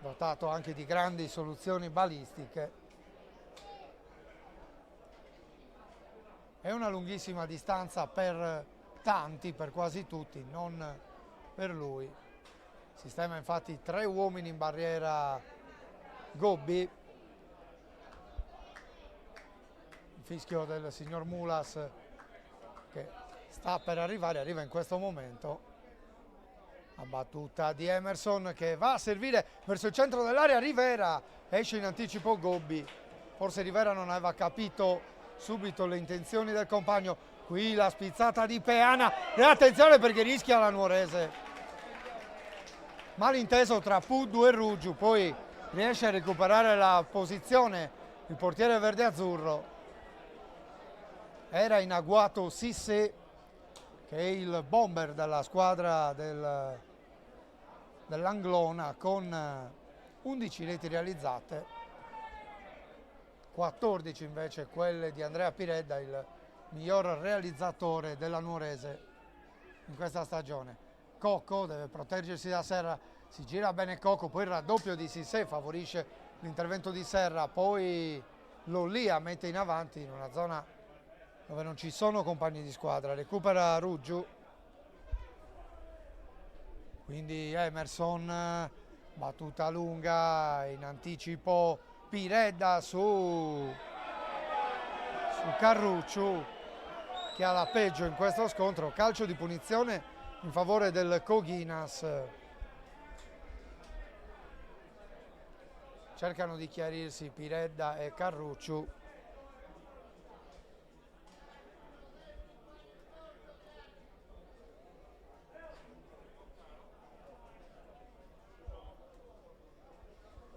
dotato anche di grandi soluzioni balistiche. È una lunghissima distanza per tanti, per quasi tutti, non per lui. Sistema infatti 3 uomini in barriera Gobbi. Il fischio del signor Mulas che sta per arrivare, arriva in questo momento. La battuta di Emerson che va a servire verso il centro dell'area, Rivera, esce in anticipo Gobbi. Forse Rivera non aveva capito subito le intenzioni del compagno. Qui la spizzata di Peana e attenzione perché rischia la Nuorese. Malinteso tra Puddu e Ruggiu, poi riesce a recuperare la posizione il portiere verde-azzurro. Era in agguato Sisse, che è il bomber della squadra dell'Anglona, con 11 reti realizzate, 14 invece quelle di Andrea Piredda, il miglior realizzatore della Nuorese in questa stagione. Cocco deve proteggersi da Serra, si gira bene Cocco, poi il raddoppio di Sissé favorisce l'intervento di Serra, poi Lollia mette in avanti in una zona dove non ci sono compagni di squadra, recupera Ruggiu, quindi Emerson, battuta lunga, in anticipo Piredda su Carrucciu, che ha la peggio in questo scontro, calcio di punizione in favore del Coghinas. Cercano di chiarirsi Piredda e Carrucciu.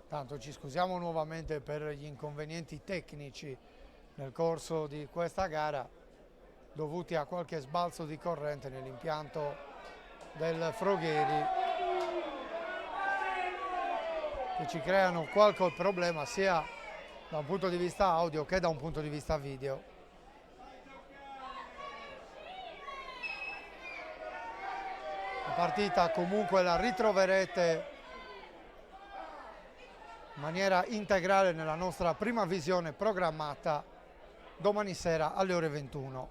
Tanto ci scusiamo nuovamente per gli inconvenienti tecnici nel corso di questa gara, dovuti a qualche sbalzo di corrente nell'impianto del Frogheri, che ci creano qualche problema sia da un punto di vista audio che da un punto di vista video. La partita comunque la ritroverete in maniera integrale nella nostra prima visione programmata domani sera alle ore 21.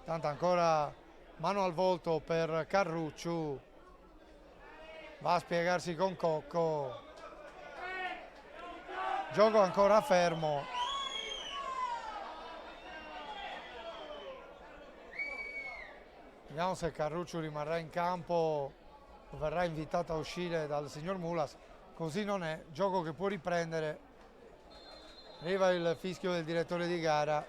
Tanto ancora mano al volto per Carrucciu, va a spiegarsi con Cocco, gioco ancora fermo, vediamo se Carrucciu rimarrà in campo o verrà invitato a uscire dal signor Mulas. Così non è, gioco che può riprendere. Arriva il fischio del direttore di gara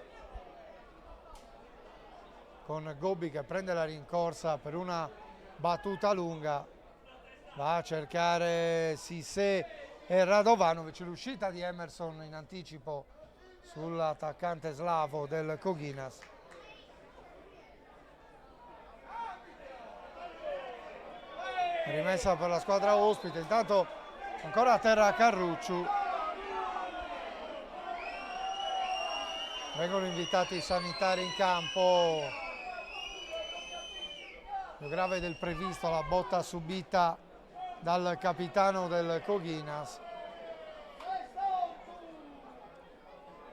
con Gobbi che prende la rincorsa per una battuta lunga, va a cercare Sissé e Radovanovic, l'uscita di Emerson in anticipo sull'attaccante slavo del Coghinas. Rimessa per la squadra ospite, intanto ancora a terra Carrucciu. Vengono invitati i sanitari in campo. Più grave del previsto la botta subita dal capitano del Coghinas.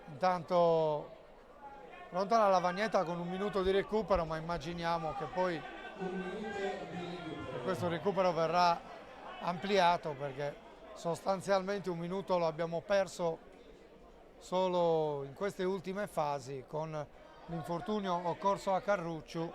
Intanto pronta la lavagnetta con un minuto di recupero, ma immaginiamo che poi questo recupero verrà ampliato, perché sostanzialmente un minuto lo abbiamo perso solo in queste ultime fasi con l'infortunio occorso a Carrucciu.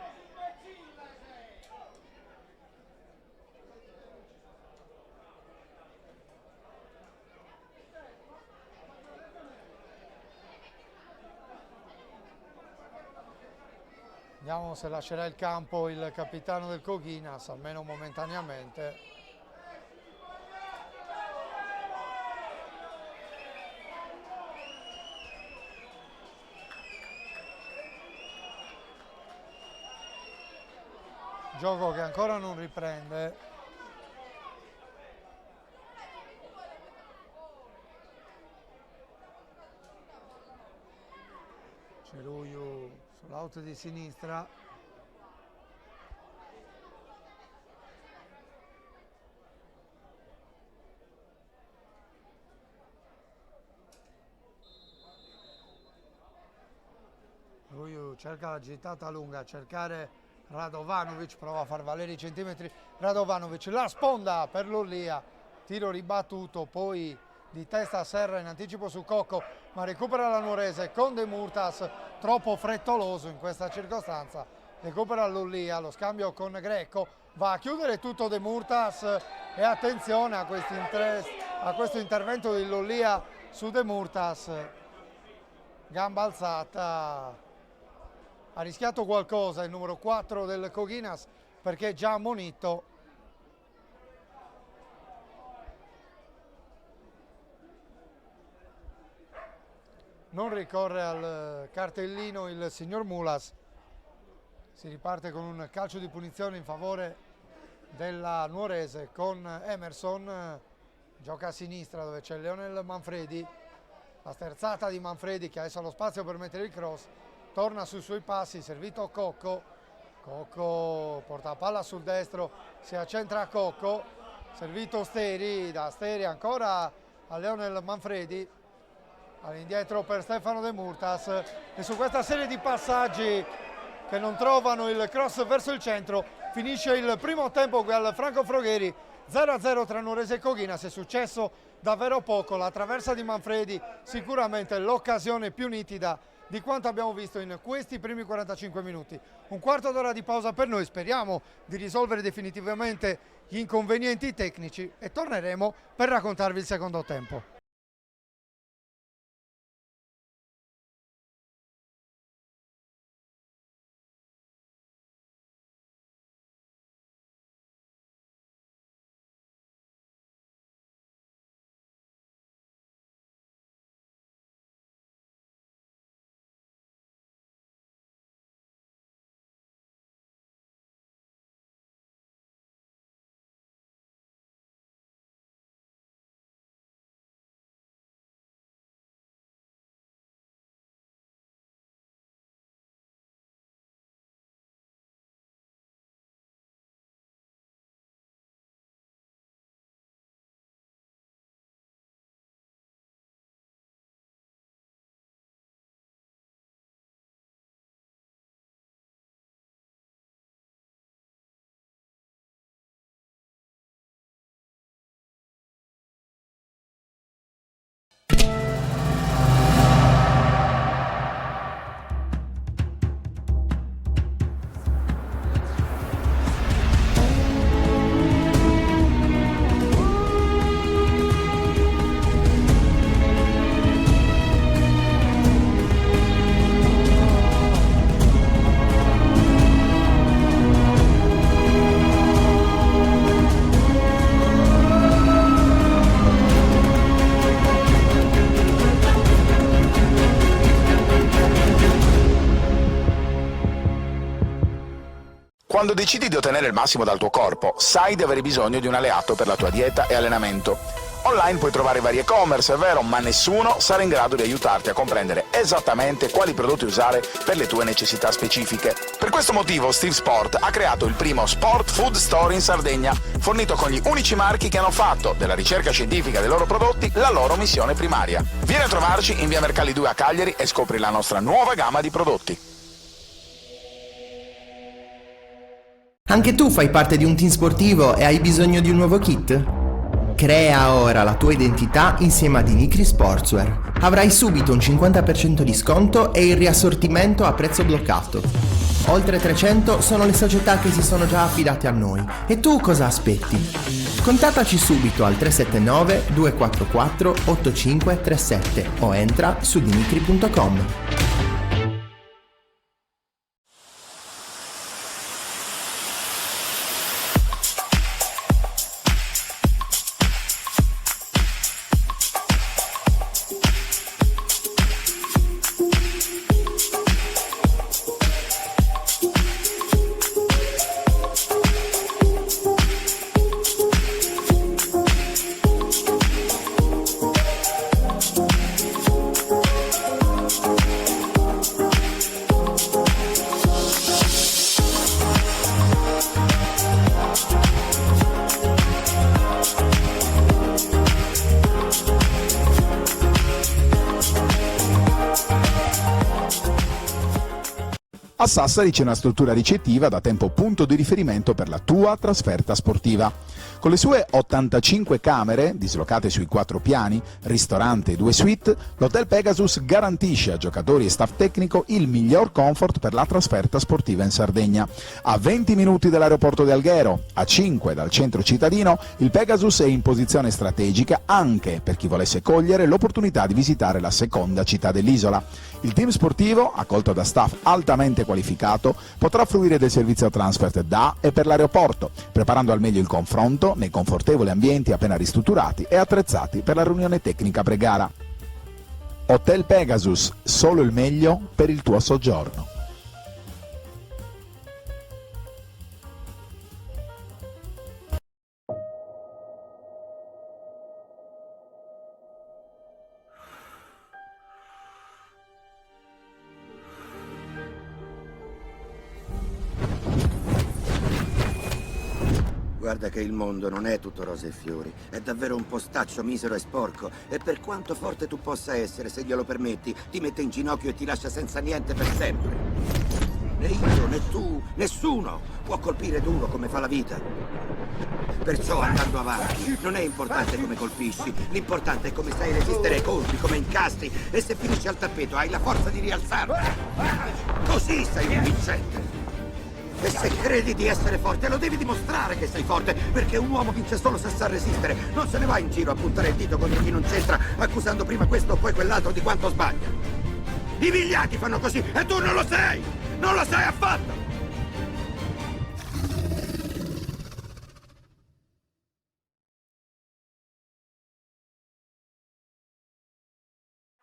Vediamo se lascerà il campo il capitano del Coghinas, almeno momentaneamente. Gioco che ancora non riprende. Ceruiu sull'out di sinistra. Ceruiu cerca la gittata lunga, a cercare Radovanovic, prova a far valere i centimetri. Radovanovic, la sponda per Lollia, tiro ribattuto, poi di testa a Serra in anticipo su Cocco, ma recupera la Nuorese con De Murtas, troppo frettoloso in questa circostanza. Recupera Lollia, lo scambio con Greco, va a chiudere tutto De Murtas e attenzione a questo intervento di Lollia su De Murtas. Gamba alzata. Ha rischiato qualcosa il numero 4 del Coghinas, perché è già ammonito. Non ricorre al cartellino il signor Mulas. Si riparte con un calcio di punizione in favore della Nuorese con Emerson. Gioca a sinistra dove c'è Leonel Manfredi. La sterzata di Manfredi che adesso ha lo spazio per mettere il cross, torna sui suoi passi, servito Cocco, Cocco porta la palla sul destro, si accentra a Cocco, servito Steri, da Steri ancora a Leonel Manfredi, all'indietro per Stefano De Murtas, e su questa serie di passaggi che non trovano il cross verso il centro finisce il primo tempo qui al Franco Frogheri, 0-0 tra Nuorese e Coghinas. È successo davvero poco, la traversa di Manfredi sicuramente l'occasione più nitida di quanto abbiamo visto in questi primi 45 minuti. Un quarto d'ora di pausa per noi, speriamo di risolvere definitivamente gli inconvenienti tecnici e torneremo per raccontarvi il secondo tempo. Quando decidi di ottenere il massimo dal tuo corpo, sai di avere bisogno di un alleato per la tua dieta e allenamento. Online puoi trovare vari e-commerce, è vero, ma nessuno sarà in grado di aiutarti a comprendere esattamente quali prodotti usare per le tue necessità specifiche. Per questo motivo Steve Sport ha creato il primo Sport Food Store in Sardegna, fornito con gli unici marchi che hanno fatto della ricerca scientifica dei loro prodotti la loro missione primaria. Vieni a trovarci in via Mercalli 2 a Cagliari e scopri la nostra nuova gamma di prodotti. Anche tu fai parte di un team sportivo e hai bisogno di un nuovo kit? Crea ora la tua identità insieme a Dinicri Sportswear. Avrai subito un 50% di sconto e il riassortimento a prezzo bloccato. Oltre 300 sono le società che si sono già affidate a noi. E tu cosa aspetti? Contattaci subito al 379 244 8537 o entra su dinicri.com. A Sassari c'è una struttura ricettiva da tempo punto di riferimento per la tua trasferta sportiva. Con le sue 85 camere, dislocate sui 4 piani, ristorante e 2 suite, l'Hotel Pegasus garantisce a giocatori e staff tecnico il miglior comfort per la trasferta sportiva in Sardegna. A 20 minuti dall'aeroporto di Alghero, a 5 dal centro cittadino, il Pegasus è in posizione strategica anche per chi volesse cogliere l'opportunità di visitare la seconda città dell'isola. Il team sportivo, accolto da staff altamente qualificato, potrà fruire del servizio transfer da e per l'aeroporto, preparando al meglio il confronto nei confortevoli ambienti appena ristrutturati e attrezzati per la riunione tecnica pre-gara. Hotel Pegasus, solo il meglio per il tuo soggiorno. Guarda che il mondo non è tutto rose e fiori. È davvero un postaccio misero e sporco. E per quanto forte tu possa essere, se glielo permetti, ti mette in ginocchio e ti lascia senza niente per sempre. Né io, né tu, nessuno può colpire duro come fa la vita. Perciò andando avanti, non è importante come colpisci, l'importante è come sai resistere ai colpi, come incastri, e se finisci al tappeto hai la forza di rialzarti. Così sei un vincente. E se credi di essere forte, lo devi dimostrare che sei forte, perché un uomo vince solo se sa resistere. Non se ne va in giro a puntare il dito contro chi non c'entra, accusando prima questo o poi quell'altro di quanto sbaglia. I vigliacchi fanno così e tu non lo sei! Non lo sei affatto!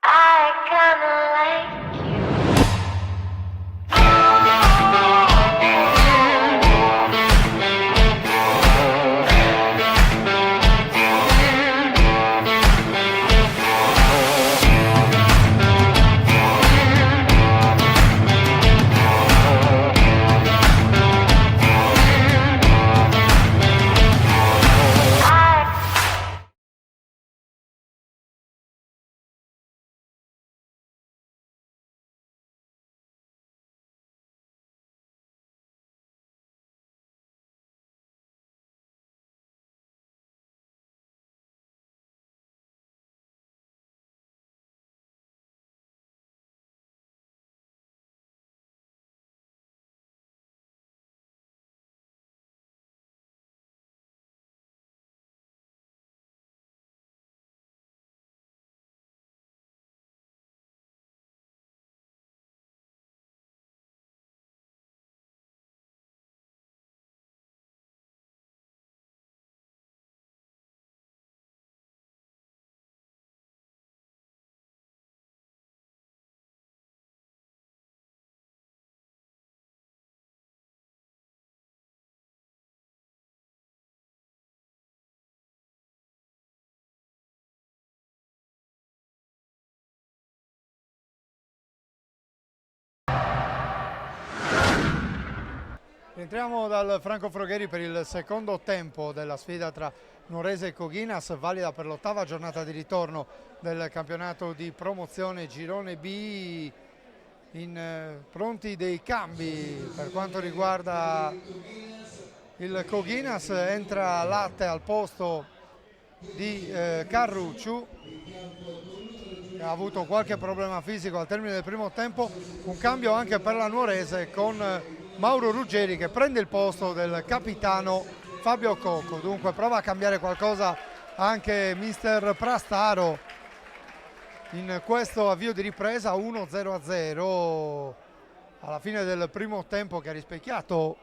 I kinda like you. Rientriamo dal Franco Frogheri per il secondo tempo della sfida tra Nuorese e Coghinas, valida per l'8ª giornata di ritorno del campionato di promozione Girone B. Pronti dei cambi per quanto riguarda il Coghinas. Entra Latte al posto di Carrucciu, che ha avuto qualche problema fisico al termine del primo tempo. Un cambio anche per la Nuorese con Mauro Ruggeri che prende il posto del capitano Fabio Cocco. Dunque prova a cambiare qualcosa anche mister Prastaro in questo avvio di ripresa. 1-0 alla fine del primo tempo, che ha rispecchiato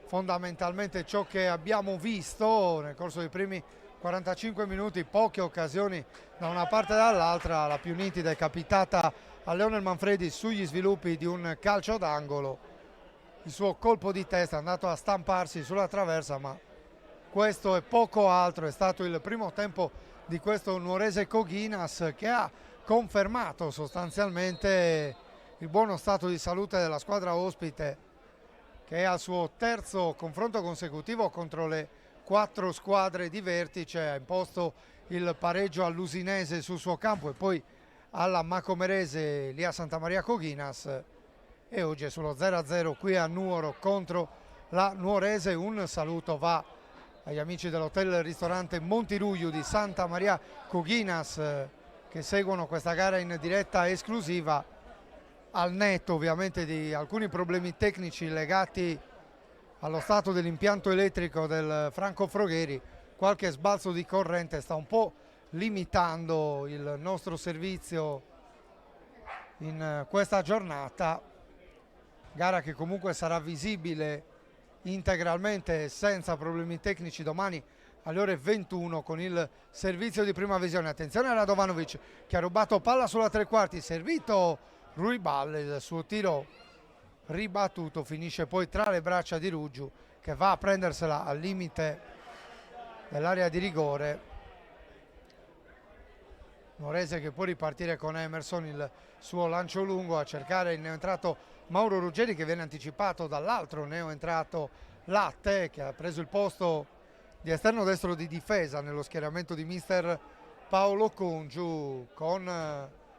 fondamentalmente ciò che abbiamo visto nel corso dei primi 45 minuti. Poche occasioni da una parte e dall'altra, la più nitida è capitata a Leonel Manfredi sugli sviluppi di un calcio d'angolo. Il suo colpo di testa è andato a stamparsi sulla traversa, ma questo e poco altro. È stato il primo tempo di questo Nuorese Coghinas, che ha confermato sostanzialmente il buono stato di salute della squadra ospite, che è al suo terzo confronto consecutivo contro le 4 squadre di vertice. Ha imposto il pareggio all'Usinese sul suo campo e poi alla Macomerese lì a Santa Maria Coghinas, e oggi è sullo 0-0 qui a Nuoro contro la Nuorese. Un saluto va agli amici dell'hotel ristorante Montiruglio di Santa Maria Coghinas, che seguono questa gara in diretta esclusiva, al netto ovviamente di alcuni problemi tecnici legati allo stato dell'impianto elettrico del Franco Frogheri. Qualche sbalzo di corrente sta un po' limitando il nostro servizio in questa giornata. Gara che comunque sarà visibile integralmente senza problemi tecnici domani alle ore 21 con il servizio di prima visione. Attenzione a Radovanovic che ha rubato palla sulla tre quarti, servito Ruibal, il suo tiro ribattuto finisce poi tra le braccia di Ruggiu, che va a prendersela al limite dell'area di rigore. Nuorese che può ripartire con Emerson, il suo lancio lungo a cercare il neoentrato Mauro Ruggeri, che viene anticipato dall'altro neoentrato Latte, che ha preso il posto di esterno destro di difesa nello schieramento di mister Paolo Congiu, con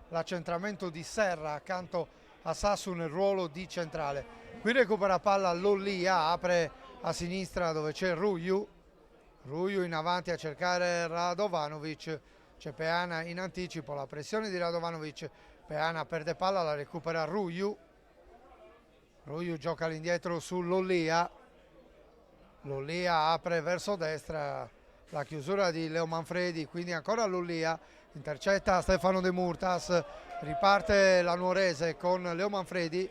l'accentramento di Serra accanto a Sassu nel ruolo di centrale. Qui recupera palla Lollia, apre a sinistra dove c'è Ruju in avanti a cercare Radovanovic, c'è Peana in anticipo, la pressione di Radovanovic, Peana perde palla, la recupera Ruju gioca all'indietro su Lollia apre verso destra, la chiusura di Leo Manfredi, quindi ancora Lollia, intercetta Stefano De Murtas, riparte la Nuorese con Leo Manfredi,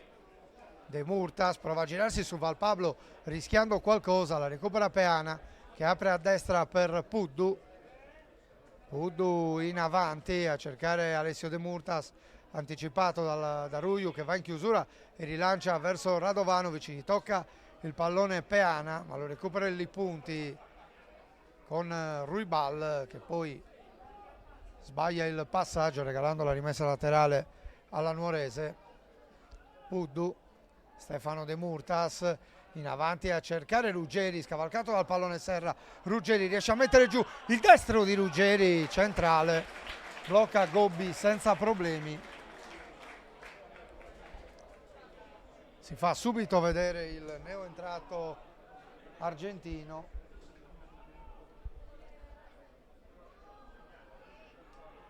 De Murtas prova a girarsi su Valpablo rischiando qualcosa, la recupera Peana che apre a destra per Puddu in avanti a cercare Alessio De Murtas, anticipato da Ruju che va in chiusura e rilancia verso Radovanovic, gli tocca il pallone Peana ma lo recupera il Lipunti con Ruibal che poi sbaglia il passaggio regalando la rimessa laterale alla Nuorese. Puddu, Stefano De Murtas in avanti a cercare Ruggeri, scavalcato dal pallone Serra, Ruggeri riesce a mettere giù il destro di Ruggeri, centrale, blocca Gobbi senza problemi. Si fa subito vedere il neoentrato argentino.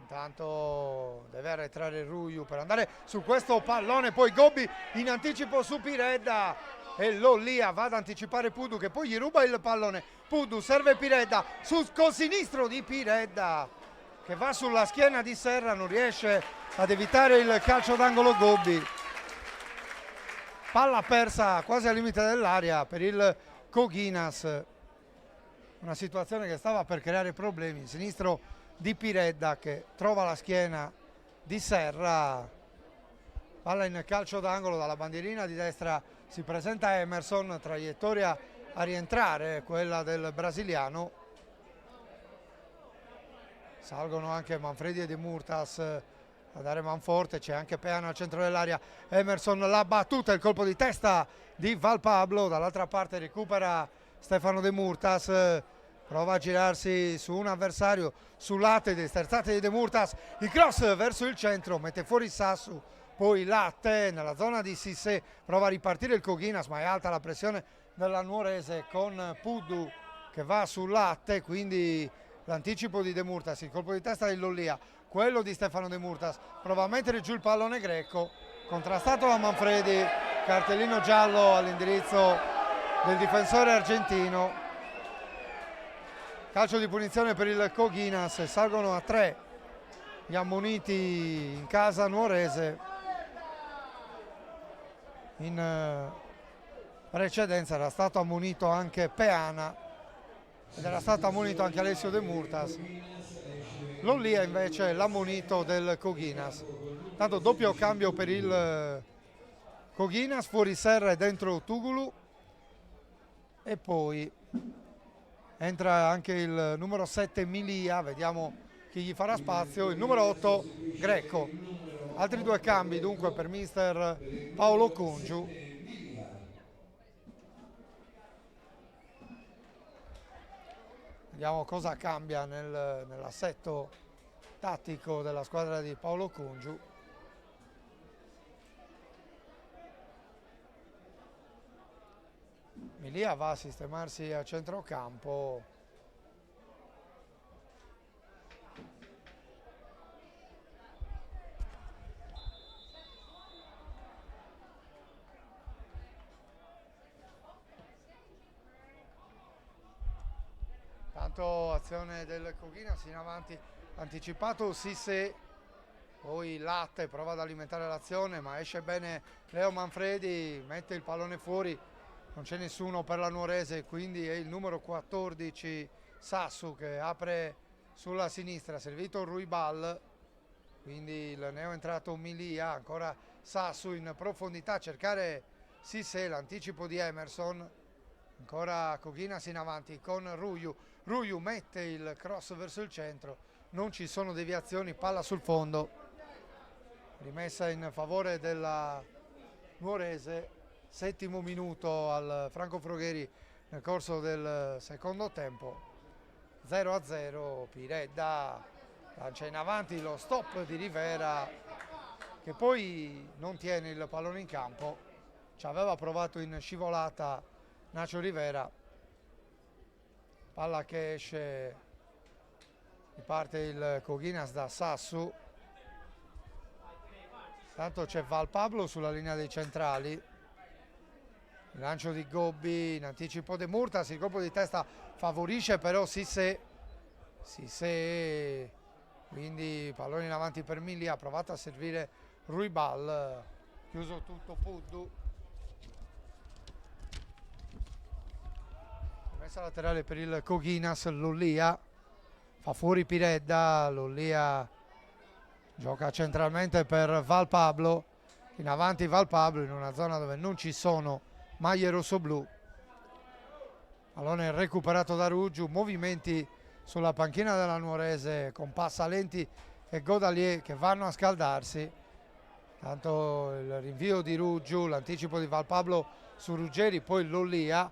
Intanto deve arretrare Ruju per andare su questo pallone, poi Gobbi in anticipo su Piredda e Lollia va ad anticipare Puddu che poi gli ruba il pallone. Puddu serve Piredda col sinistro di Piredda che va sulla schiena di Serra, non riesce ad evitare il calcio d'angolo Gobbi. Palla persa quasi al limite dell'area per il Coghinas, una situazione che stava per creare problemi. Sinistro di Piredda che trova la schiena di Serra, palla in calcio d'angolo, dalla bandierina di destra si presenta Emerson, traiettoria a rientrare quella del brasiliano. Salgono anche Manfredi e De Murtas a dare manforte, c'è anche Peana al centro dell'area, Emerson la battuta, il colpo di testa di Valpablo, dall'altra parte recupera Stefano De Murtas, prova a girarsi su un avversario, su Latte, sterzate di De Murtas, il cross verso il centro, mette fuori Sassu, poi Latte nella zona di Sissé, prova a ripartire il Coghinas ma è alta la pressione della Nuorese con Puddu che va su Latte, quindi l'anticipo di De Murtas, il colpo di testa di Lollia, quello di Stefano De Murtas, prova a mettere giù il pallone greco, contrastato da Manfredi, cartellino giallo all'indirizzo del difensore argentino, calcio di punizione per il Coghinas, salgono a 3 gli ammoniti in casa nuorese. In precedenza era stato ammonito anche Peana ed era stato ammonito anche Alessio De Murtas. Lollia invece l'ammonito del Coghinas. Tanto doppio cambio per il Coghinas, fuori Serra e dentro Tugulu, e poi entra anche il numero 7 Milia, vediamo chi gli farà spazio, il numero 8 Greco. Altri 2 cambi dunque per mister Paolo Congiu. Vediamo cosa cambia nell'assetto tattico della squadra di Paolo Congiu. Milia va a sistemarsi a centrocampo. Tanto azione del Coghinas in avanti, anticipato Sissé, poi Latte prova ad alimentare l'azione ma esce bene Leo Manfredi, mette il pallone fuori, non c'è nessuno per la Nuorese, quindi è il numero 14 Sassu che apre sulla sinistra, servito Ruibal, quindi il neo entrato Milia, ancora Sassu in profondità a cercare Sissé, l'anticipo di Emerson, ancora Coghinas in avanti con Ruju. Ruju mette il cross verso il centro, non ci sono deviazioni, palla sul fondo, rimessa in favore della Nuorese, 7° minuto al Franco Frogheri nel corso del secondo tempo. 0-0, Piredda lancia in avanti, lo stop di Rivera che poi non tiene il pallone in campo, ci aveva provato in scivolata Nacho Rivera, palla che esce, riparte il Coghinas da Sassu, tanto c'è Val Pablo sulla linea dei centrali, il lancio di Gobbi in anticipo De Murtas, il colpo di testa favorisce però Sissé, quindi pallone in avanti per Mili, ha provato a servire Ruibal, chiuso tutto Puddu, messa laterale per il Coghinas, Lollia fa fuori Piredda, Lollia gioca centralmente per Val Pablo, in avanti Val Pablo in una zona dove non ci sono maglie rossoblu, pallone recuperato da Ruggiu, movimenti sulla panchina della Nuorese con Passalenti e Godalier che vanno a scaldarsi, tanto il rinvio di Ruggiu, l'anticipo di Val Pablo su Ruggeri, poi Lollia,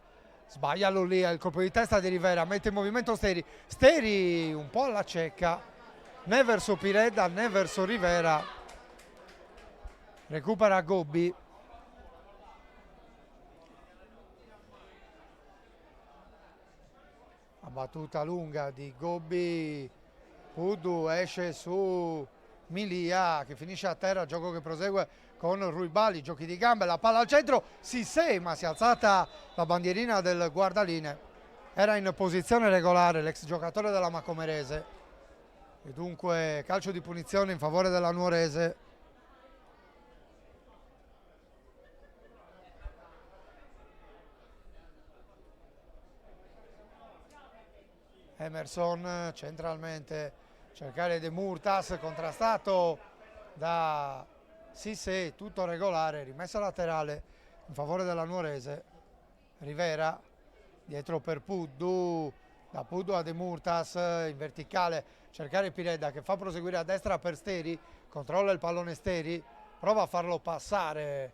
sbaglia Lollia, il colpo di testa di Rivera, mette in movimento Steri un po' alla cieca, né verso Piredda né verso Rivera, recupera Gobbi, la battuta lunga di Gobbi, Puddu esce su Milia che finisce a terra, gioco che prosegue con Ruibali, giochi di gambe, la palla al centro, Sissé, ma si è alzata la bandierina del guardaline, era in posizione regolare l'ex giocatore della Macomerese e dunque calcio di punizione in favore della Nuorese. Emerson centralmente, cercare De Murtas, contrastato da Sissé, tutto regolare, rimessa laterale in favore della Nuorese. Rivera dietro per Puddu, da Puddu a De Murtas in verticale, cercare Piredda che fa proseguire a destra per Steri, controlla il pallone Steri, prova a farlo passare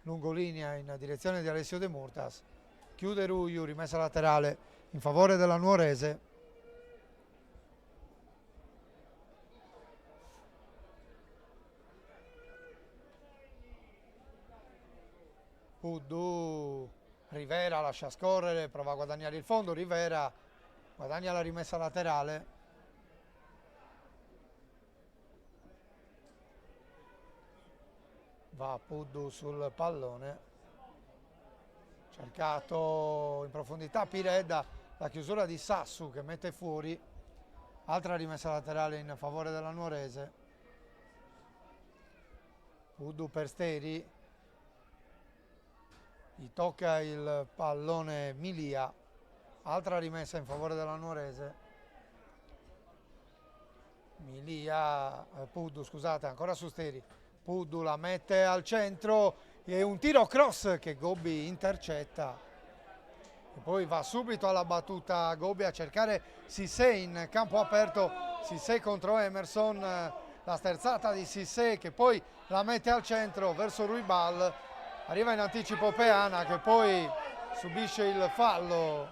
lungolinea in direzione di Alessio De Murtas, chiude Ruiu, rimessa laterale in favore della Nuorese. Puddu, Rivera lascia scorrere, prova a guadagnare il fondo, Rivera guadagna la rimessa laterale. Va Puddu sul pallone, cercato in profondità Piredda, la chiusura di Sassu che mette fuori, altra rimessa laterale in favore della Nuorese. Puddu per Steri, gli tocca il pallone Milia, altra rimessa in favore della Nuorese. Puddu, scusate, ancora su Steri, Puddu la mette al centro e un tiro cross che Gobbi intercetta e poi va subito alla battuta Gobbi a cercare Sissé in campo aperto, Sissé contro Emerson, la sterzata di Sissé che poi la mette al centro verso Ruibal. Arriva in anticipo Peana che poi subisce il fallo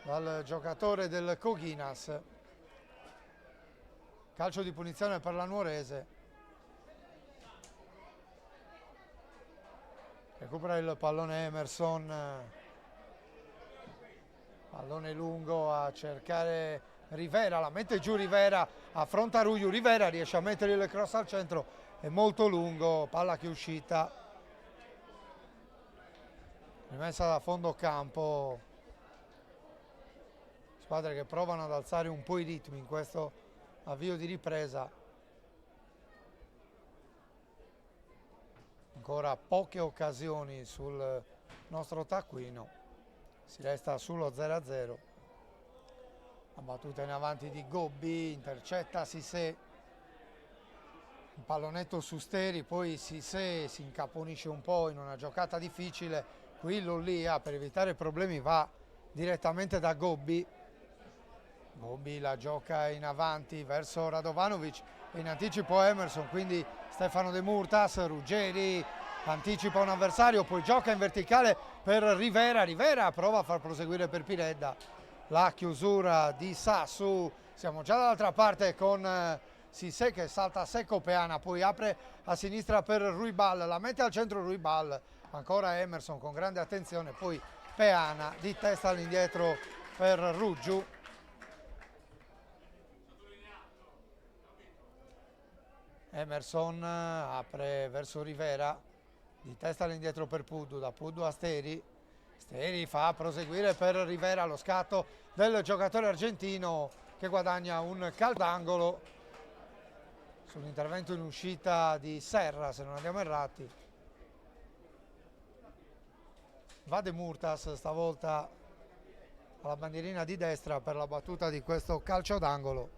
dal giocatore del Coghinas. Calcio di punizione per la Nuorese. Recupera il pallone Emerson. Pallone lungo a cercare Rivera, la mette giù Rivera, affronta Ruiu, Rivera riesce a mettere il cross al centro, è molto lungo, palla che è uscita. Rimessa da fondo campo, squadre che provano ad alzare un po' i ritmi in questo avvio di ripresa. Ancora poche occasioni sul nostro taccuino, si resta sullo 0-0. La battuta in avanti di Gobbi, intercetta Sissé, un pallonetto su Steri, poi Sissé si incaponisce un po' in una giocata difficile. Qui Lollia per evitare problemi va direttamente da Gobbi. Gobbi la gioca in avanti verso Radovanovic, in anticipo Emerson, quindi Stefano De Murtas, Ruggeri anticipa un avversario, poi gioca in verticale per Rivera, Rivera prova a far proseguire per Piredda la chiusura di Sassu. Siamo già dall'altra parte con Sissé che salta secco Peana, poi apre a sinistra per Ruibal, la mette al centro Ruibal, ancora Emerson con grande attenzione, poi Peana di testa all'indietro per Ruggiu. Emerson apre verso Rivera, di testa all'indietro per Puddu, da Puddu a Steri, Steri fa proseguire per Rivera lo scatto del giocatore argentino che guadagna un calcio d'angolo sull'intervento in uscita di Serra, se non andiamo errati. Va De Murtas stavolta alla bandierina di destra per la battuta di questo calcio d'angolo.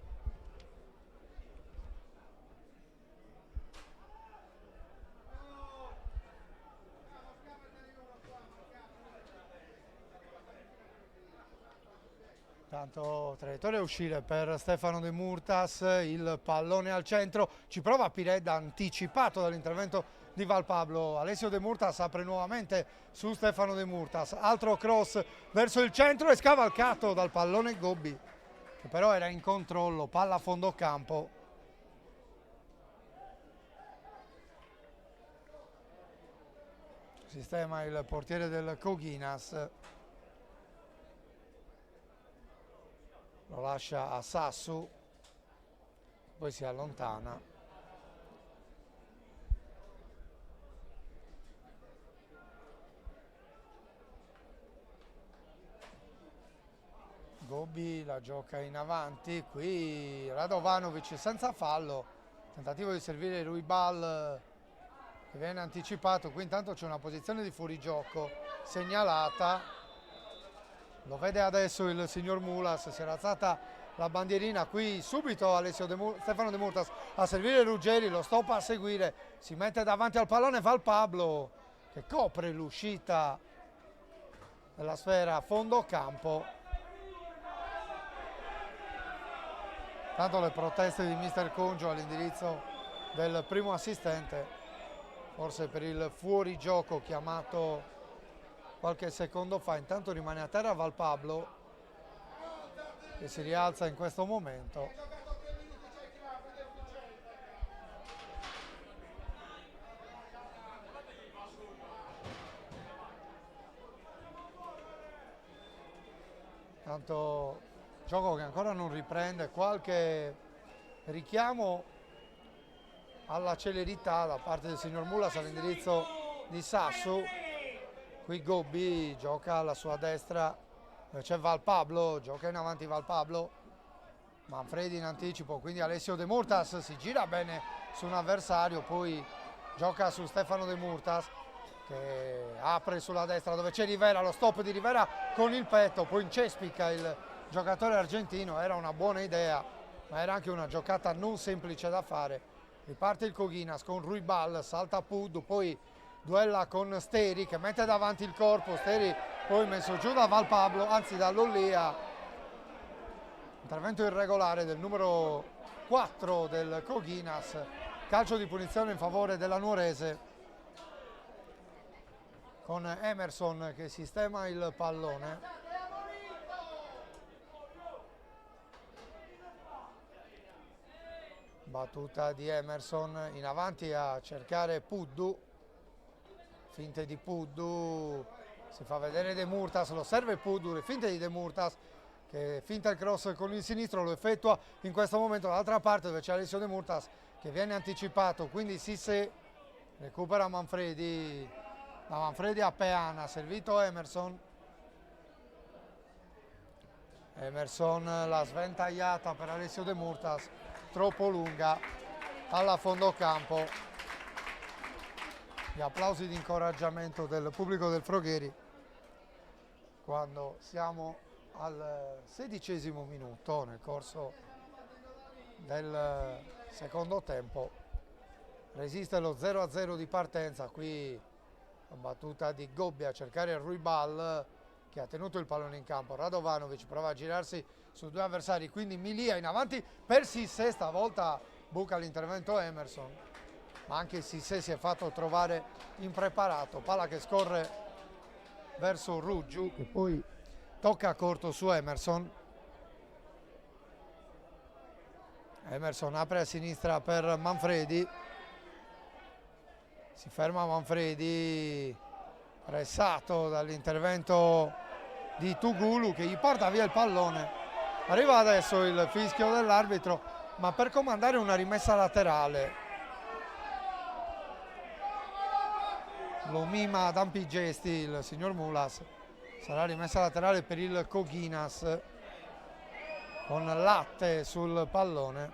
Tanto traiettoria a uscire per Stefano De Murtas, il pallone al centro, ci prova Piredda anticipato dall'intervento di Valpablo. Alessio De Murtas apre nuovamente su Stefano De Murtas, altro cross verso il centro e scavalcato dal pallone Gobbi, che però era in controllo, palla a fondo campo. Sistema il portiere del Coghinas. Lo lascia a Sassu, poi si allontana. Gobbi la gioca in avanti, qui Radovanovic senza fallo, tentativo di servire Ruibal che viene anticipato, qui intanto c'è una posizione di fuorigioco segnalata. Lo vede adesso il signor Mulas, si era alzata la bandierina, qui subito Stefano De Murtas a servire Ruggeri, lo stop a seguire, si mette davanti al pallone Valpablo che copre l'uscita della sfera a fondo campo. Tanto le proteste di mister Congio all'indirizzo del primo assistente, forse per il fuorigioco chiamato qualche secondo fa. Intanto rimane a terra Valpablo che si rialza in questo momento. Tanto gioco che ancora non riprende, qualche richiamo alla celerità da parte del signor Mulas all'indirizzo di Sassu. Qui Gobbi gioca alla sua destra, c'è Valpablo, gioca in avanti Valpablo, Manfredi in anticipo, quindi Alessio De Murtas si gira bene su un avversario, poi gioca su Stefano De Murtas che apre sulla destra dove c'è Rivera, lo stop di Rivera con il petto, poi incespica il giocatore argentino, era una buona idea, ma era anche una giocata non semplice da fare. Riparte il Coghinas con Ruibal, salta Puddu, poi duella con Steri che mette davanti il corpo, Steri poi messo giù da Valpablo, anzi da Lollia. Intervento irregolare del numero 4 del Coghinas, calcio di punizione in favore della Nuorese con Emerson che sistema il pallone. Battuta di Emerson in avanti a cercare Puddu. Finte di Puddu, si fa vedere De Murtas, lo serve Puddu, le finte di De Murtas che finta il cross con il sinistro, lo effettua in questo momento dall'altra parte dove c'è Alessio De Murtas che viene anticipato, quindi Sissé recupera Manfredi, da Manfredi a Peana, servito Emerson. Emerson la sventagliata per Alessio De Murtas, troppo lunga, alla fondo campo. Gli applausi di incoraggiamento del pubblico del Frogheri quando siamo al 16° minuto nel corso del secondo tempo. Resiste lo 0-0 di partenza, qui la battuta di Gobbi a cercare Ruibal che ha tenuto il pallone in campo. Radovanovic prova a girarsi su due avversari, quindi Milia in avanti per Sissé, stavolta buca l'intervento Emerson. ma anche Sissé si è fatto trovare impreparato. Palla che scorre verso Ruggiu, che poi tocca corto su Emerson. Emerson apre a sinistra per Manfredi, si ferma Manfredi, pressato dall'intervento di Tugulu che gli porta via il pallone. Arriva adesso il fischio dell'arbitro, ma per comandare una rimessa laterale. Lo mima ad ampi gesti il signor Mulas. Sarà rimessa laterale per il Coghinas con Latte sul pallone.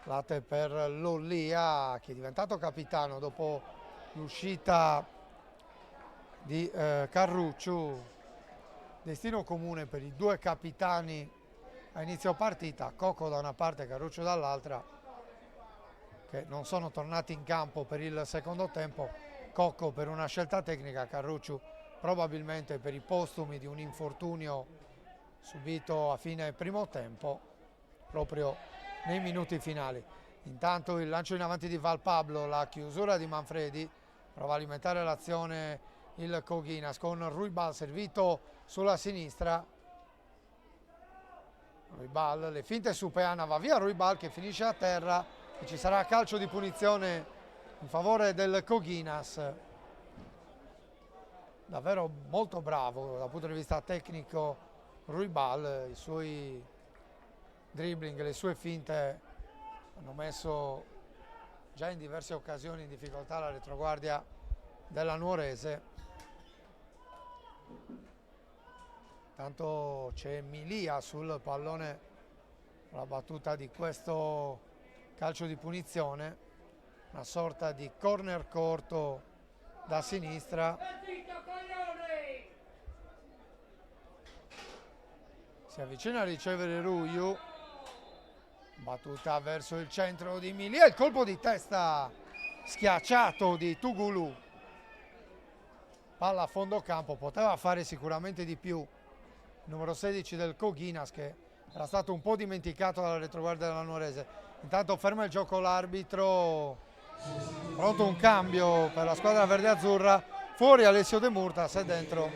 Latte per Lollia, che è diventato capitano dopo l'uscita di Carrucciu. Destino comune per i due capitani a inizio partita, Cocco da una parte e Carrucciu dall'altra, che non sono tornati in campo per il secondo tempo. Cocco per una scelta tecnica, Carrucciu probabilmente per i postumi di un infortunio subito a fine primo tempo, proprio nei minuti finali. Intanto il lancio in avanti di Val Pablo, la chiusura di Manfredi, prova a alimentare l'azione il Coghinas con Ruibal servito sulla sinistra. Ruibal, le finte su Peana, va via Ruibal che finisce a terra e ci sarà calcio di punizione in favore del Coghinas. Davvero molto bravo dal punto di vista tecnico Ruibal, i suoi dribbling, le sue finte hanno messo già in diverse occasioni in difficoltà la retroguardia della Nuorese. Tanto c'è Milia sul pallone, la battuta di questo calcio di punizione, una sorta di corner corto da sinistra. Si avvicina a ricevere Ruiu, battuta verso il centro di Milia, il colpo di testa schiacciato di Tugulu. Palla a fondo campo, poteva fare sicuramente di più il numero 16 del Coghinas, che era stato un po' dimenticato dalla retroguardia della Nuorese. Intanto ferma il gioco l'arbitro, pronto un cambio per la squadra verde-azzurra, fuori Alessio De Murtas e dentro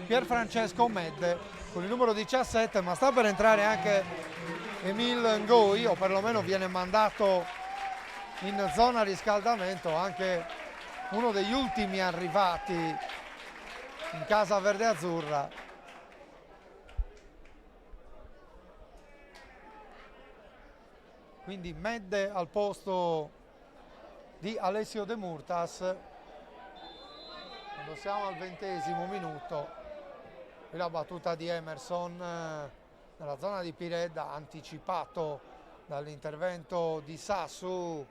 Pierfrancesco Medde con il numero 17, ma sta per entrare anche Emil Ngoi, o perlomeno viene mandato in zona riscaldamento anche uno degli ultimi arrivati in casa verde-azzurra. Quindi Medde al posto di Alessio De Murtas. Quando siamo al 20° minuto, qui la battuta di Emerson nella zona di Piredda, anticipato dall'intervento di Sassu.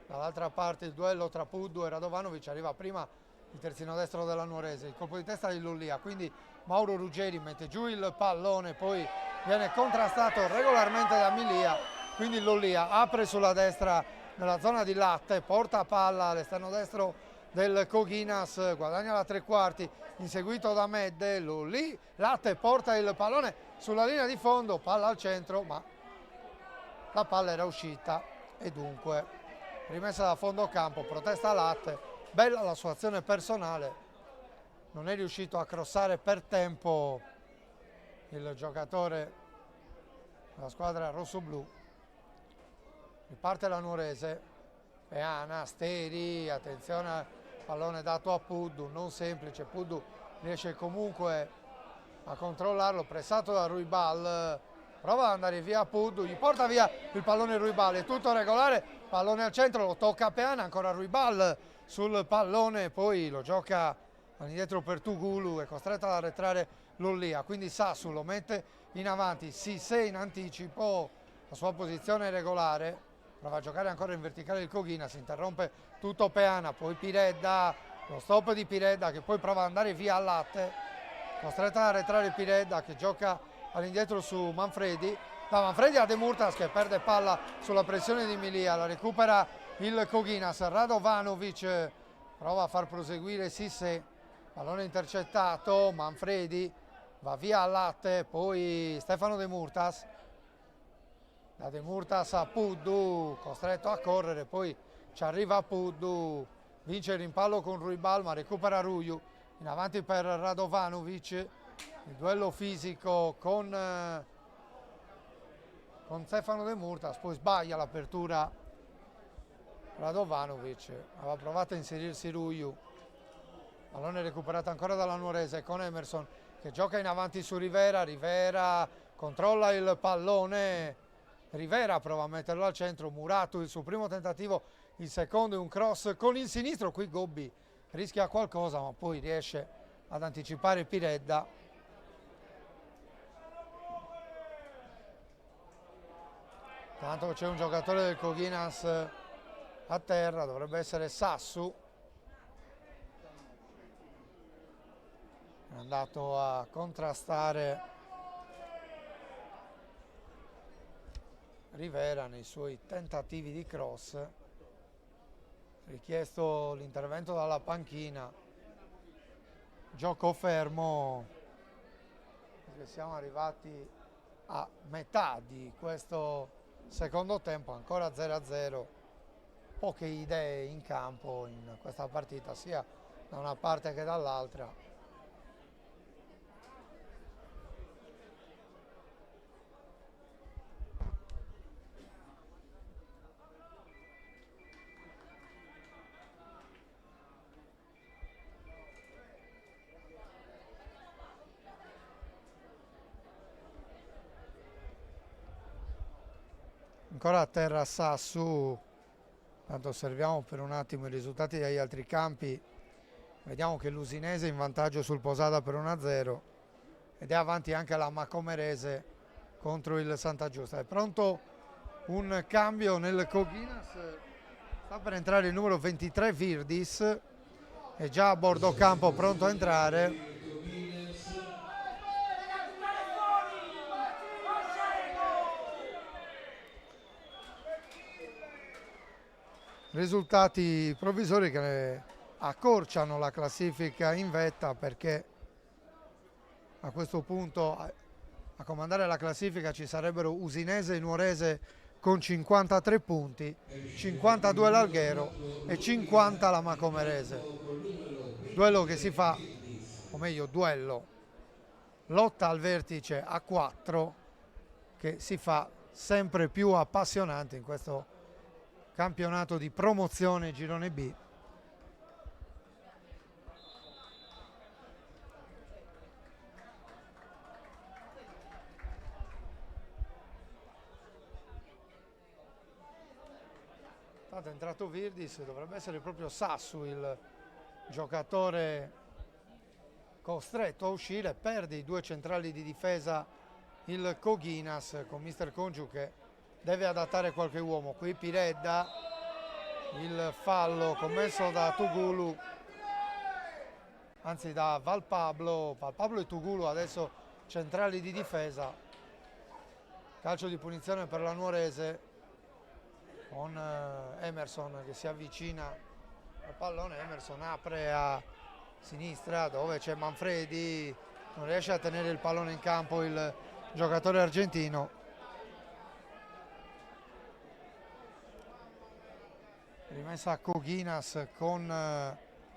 Dall'altra parte il duello tra Puddu e Radovanovic, arriva prima il terzino destro della Nuorese, il colpo di testa di Lollia, quindi Mauro Ruggeri mette giù il pallone, poi viene contrastato regolarmente da Milia, quindi Lollia apre sulla destra nella zona di Latte, porta palla all'esterno destro del Coghinas, guadagna la tre quarti, inseguito da Medde. Lolli, Latte porta il pallone sulla linea di fondo, palla al centro, ma la palla era uscita e dunque rimessa da fondo campo, protesta Latte, bella la sua azione personale, non è riuscito a crossare per tempo il giocatore della squadra rossoblu. Riparte la Nuorese, Peana, Steri, attenzione al pallone dato a Puddu, non semplice, Puddu riesce comunque a controllarlo, pressato da Ruibal, prova ad andare via Puddu, gli porta via il pallone Ruibal, è tutto regolare, pallone al centro, lo tocca Peana, ancora Ruibal sul pallone, poi lo gioca all'indietro per Tugulu, è costretto ad arretrare Lollia, quindi Sassu lo mette in avanti, Sissé in anticipo, la sua posizione è regolare, prova a giocare ancora in verticale il Coghinas, si interrompe tutto Peana, poi Piredda, lo stop di Piredda che poi prova ad andare via al Latte, costretto ad arretrare Piredda che gioca all'indietro su Manfredi, da Manfredi a De Murtas che perde palla sulla pressione di Milia, la recupera il Coghinas, Radovanovic prova a far proseguire Sissé, pallone intercettato, Manfredi va via al Latte, poi Stefano De Murtas, Da De Murtas a Puddu, costretto a correre, poi ci arriva Puddu, vince il rimpallo con Ruibal, ma recupera Ruju, in avanti per Radovanovic, il duello fisico con Stefano De Murtas, poi sbaglia l'apertura Radovanovic, aveva provato a inserirsi Ruju, pallone recuperato ancora dalla Nuorese con Emerson che gioca in avanti su Rivera, Rivera controlla il pallone, Rivera prova a metterlo al centro, Muratu il suo primo tentativo, il secondo è un cross con il sinistro, qui Gobbi rischia qualcosa ma poi riesce ad anticipare Piredda. Tanto c'è un giocatore del Coghinas a terra, dovrebbe essere Sassu, è andato a contrastare Rivera nei suoi tentativi di cross, richiesto l'intervento dalla panchina, gioco fermo, perché siamo arrivati a metà di questo secondo tempo, ancora 0-0, poche idee in campo in questa partita, sia da una parte che dall'altra. Ancora a terra Sassu, tanto osserviamo per un attimo i risultati degli altri campi, vediamo che l'Usinese è in vantaggio sul Posada per 1-0 ed è avanti anche la Macomerese contro il Santa Giusta. È pronto un cambio nel Coghinas, sta per entrare il numero 23 Virdis, è già a bordo campo pronto a entrare. Risultati provvisori che accorciano la classifica in vetta, perché a questo punto a comandare la classifica ci sarebbero Usinese e Nuorese con 53 punti, 52 l'Alghero e 50 la Macomerese. Duello che si fa, o meglio duello, lotta al vertice a 4 che si fa sempre più appassionante in questo campionato di promozione Girone B. È entrato Virdis, dovrebbe essere proprio Sassu il giocatore costretto a uscire, perde i due centrali di difesa il Coghinas con Mister Congiu che deve adattare qualche uomo. Qui Piredda, il fallo commesso da Tugulu, anzi da Valpablo e Tugulu adesso centrali di difesa. Calcio di punizione per la Nuorese con Emerson che si avvicina al pallone. Emerson apre a sinistra dove c'è Manfredi, non riesce a tenere il pallone in campo il giocatore argentino. Rimessa a Coghinas con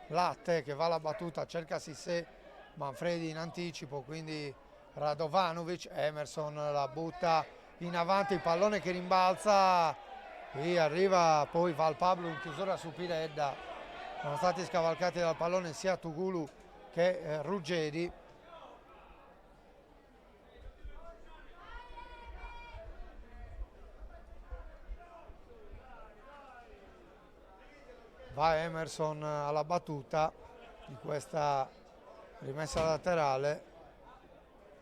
Latte che va alla battuta, cerca Sissé, Manfredi in anticipo, quindi Radovanovic, Emerson la butta in avanti, il pallone che rimbalza. Qui arriva poi Valpablo in chiusura su Piredda, sono stati scavalcati dal pallone sia Tugulu che Ruggeri. Va Emerson alla battuta di questa rimessa laterale,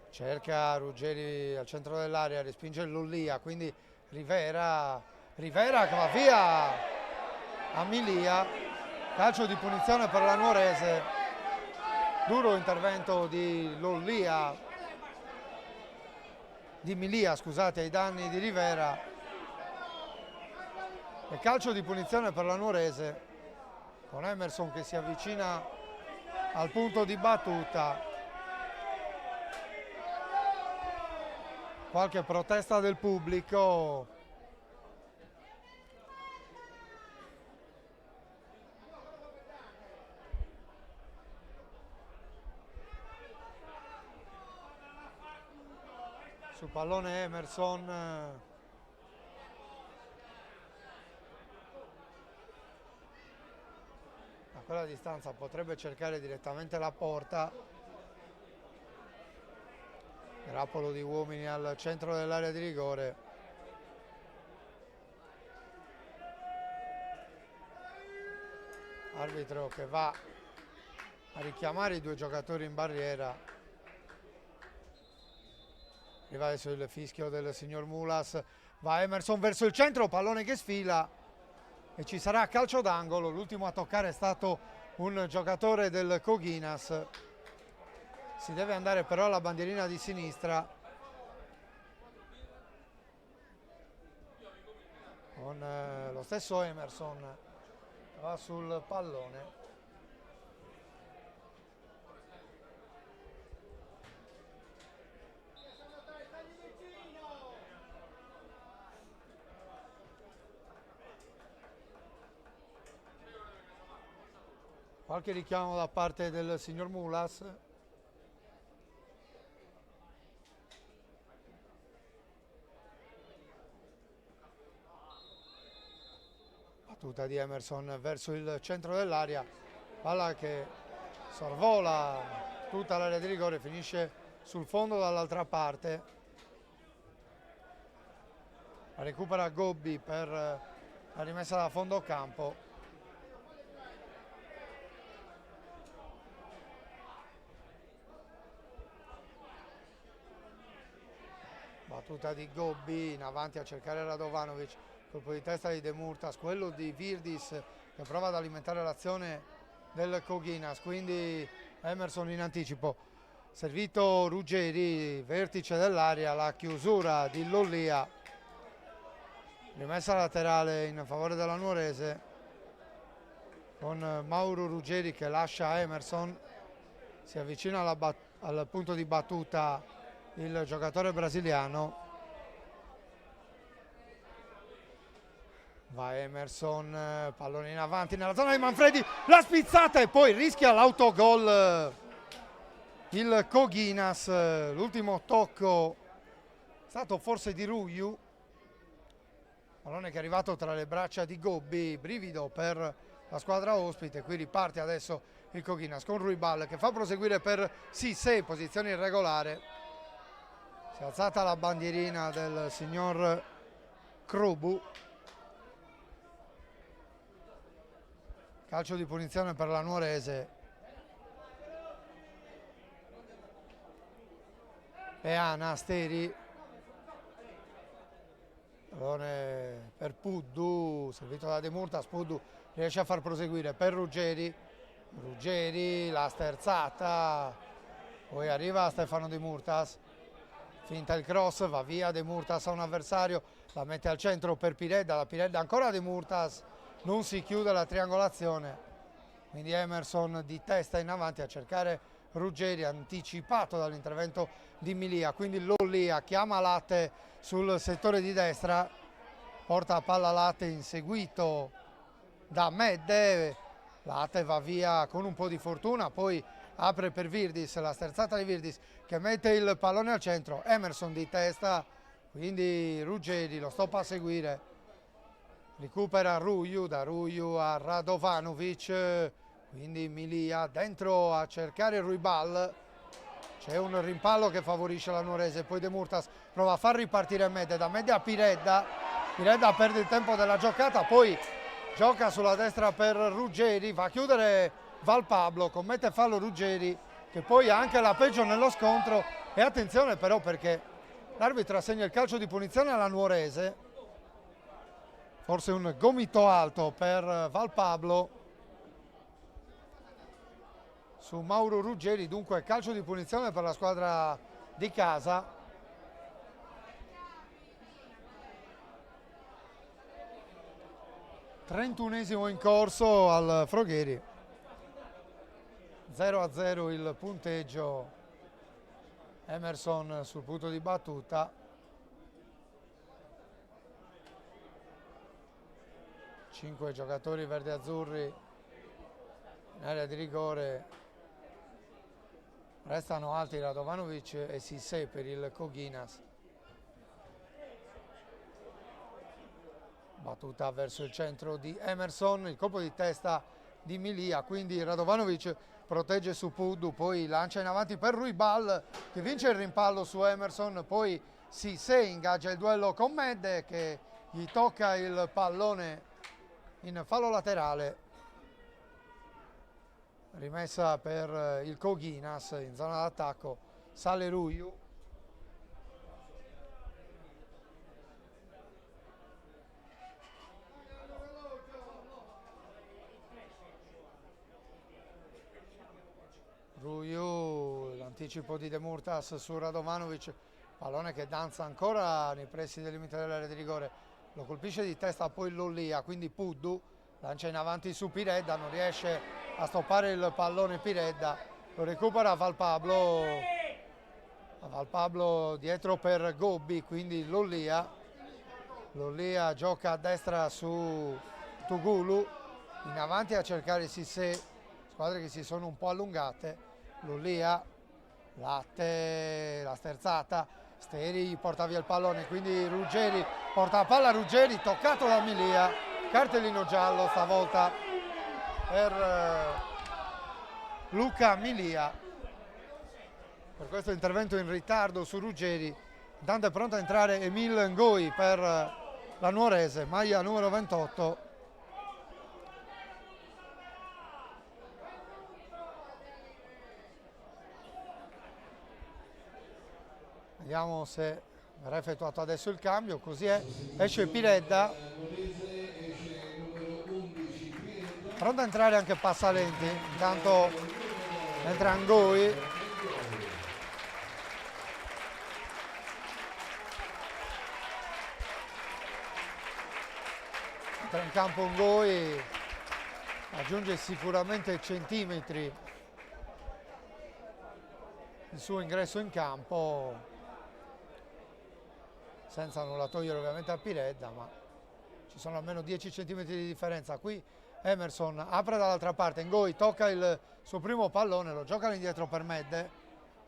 cerca Ruggeri al centro dell'area, respinge Lollia, quindi Rivera che va via a Milia, calcio di punizione per la Nuorese, duro intervento di Lollia, di Milia scusate, ai danni di Rivera, e calcio di punizione per la Nuorese con Emerson che si avvicina al punto di battuta. qualche protesta del pubblico. Su pallone Emerson. A quella distanza potrebbe cercare direttamente la porta. Grappolo di uomini al centro dell'area di rigore. Arbitro che va a richiamare i due giocatori in barriera. Arriva adesso il fischio del signor Mulas. Va Emerson verso il centro, pallone che sfila e ci sarà calcio d'angolo. L'ultimo a toccare è stato un giocatore del Coghinas. Si deve andare però alla bandierina di sinistra con lo stesso Emerson. Va sul pallone. Qualche richiamo da parte del signor Mulas. Battuta di Emerson verso il centro dell'area. Palla che sorvola tutta l'area di rigore, finisce sul fondo dall'altra parte. La recupera Gobbi per la rimessa da fondo campo. Battuta di Gobbi in avanti a cercare Radovanovic, colpo di testa di De Murtas, quello di Virdis che prova ad alimentare l'azione del Coghinas, quindi Emerson in anticipo, servito Ruggeri, vertice dell'area, la chiusura di Lollia, rimessa laterale in favore della Nuorese con Mauro Ruggeri che lascia Emerson, si avvicina al punto di battuta il giocatore brasiliano. Va Emerson, pallone in avanti nella zona di Manfredi, la spizzata e poi rischia l'autogol il Coghinas. L'ultimo tocco è stato forse di Ruiu, pallone che è arrivato tra le braccia di Gobbi, brivido per la squadra ospite. Qui riparte adesso il Coghinas con Ruibal che fa proseguire per Sissé, posizione irregolare. Si è alzata la bandierina del signor Krobu. Calcio di punizione per la Nuorese. Peana, Steri. Pallone per Puddu, servito da De Murtas. Puddu riesce a far proseguire per Ruggeri. Ruggeri, la sterzata. Poi arriva Stefano De Murtas. Finta il cross, va via De Murtas a un avversario, la mette al centro per Piredda, la Piredda ancora De Murtas, non si chiude la triangolazione, quindi Emerson di testa in avanti a cercare Ruggeri, anticipato dall'intervento di Milia, quindi Lollia chiama Latte sul settore di destra, porta a palla Latte inseguito da Medde, Latte va via con un po' di fortuna, poi apre per Virdis, la sterzata di Virdis che mette il pallone al centro, Emerson di testa, quindi Ruggeri lo stop a seguire, recupera Ruiu, da Ruiu a Radovanovic, quindi Milia dentro a cercare Ruibal, c'è un rimpallo che favorisce la Nuorese, poi De Murtas prova a far ripartire Medde, da Medde a Piredda, Piredda perde il tempo della giocata, poi gioca sulla destra per Ruggeri, va a chiudere Val Pablo, commette fallo Ruggeri che poi ha anche la peggio nello scontro e attenzione però perché l'arbitro assegna il calcio di punizione alla Nuorese, forse un gomito alto per Val Pablo su Mauro Ruggeri, dunque calcio di punizione per la squadra di casa. Trentunesimo in corso al Frogheri. 0-0 il punteggio, Emerson sul punto di battuta, 5 giocatori verde-azzurri in area di rigore, restano alti Radovanovic e Cissé per il Koginas. Battuta verso il centro di Emerson, il colpo di testa di Milia, quindi Radovanovic protegge su Puddu, poi lancia in avanti per Ruibal che vince il rimpallo su Emerson, poi Cissé ingaggia il duello con Medde che gli tocca il pallone in fallo laterale. Rimessa per il Koginas in zona d'attacco, sale Ruiu. Ruiu, l'anticipo di De Murtas su Radovanovic, pallone che danza ancora nei pressi del limite dell'area di rigore, lo colpisce di testa poi Lollia, quindi Puddu lancia in avanti su Piredda, non riesce a stoppare il pallone Piredda, lo recupera Valpablo dietro per Gobbi, quindi Lollia gioca a destra su Tugulu, in avanti a cercare Cissé, squadre che si sono un po' allungate. Lollia, Latte, la sterzata, Steri porta via il pallone, quindi Ruggeri porta la palla, Ruggeri toccato da Milia, cartellino giallo stavolta per Luca Milia per questo intervento in ritardo su Ruggeri. Intanto è pronto a entrare Emil Ngoi per la Nuorese, maglia numero 28. Vediamo se verrà effettuato adesso il cambio, così è, esce Piredda, pronto a entrare anche Passalenti, intanto entra Ngoi, entra in campo Ngoi, aggiunge sicuramente centimetri il suo ingresso in campo, senza nulla togliere ovviamente a Piredda, ma ci sono almeno 10 cm di differenza. Qui Emerson apre dall'altra parte, Ngoi tocca il suo primo pallone, lo gioca all'indietro per Medde,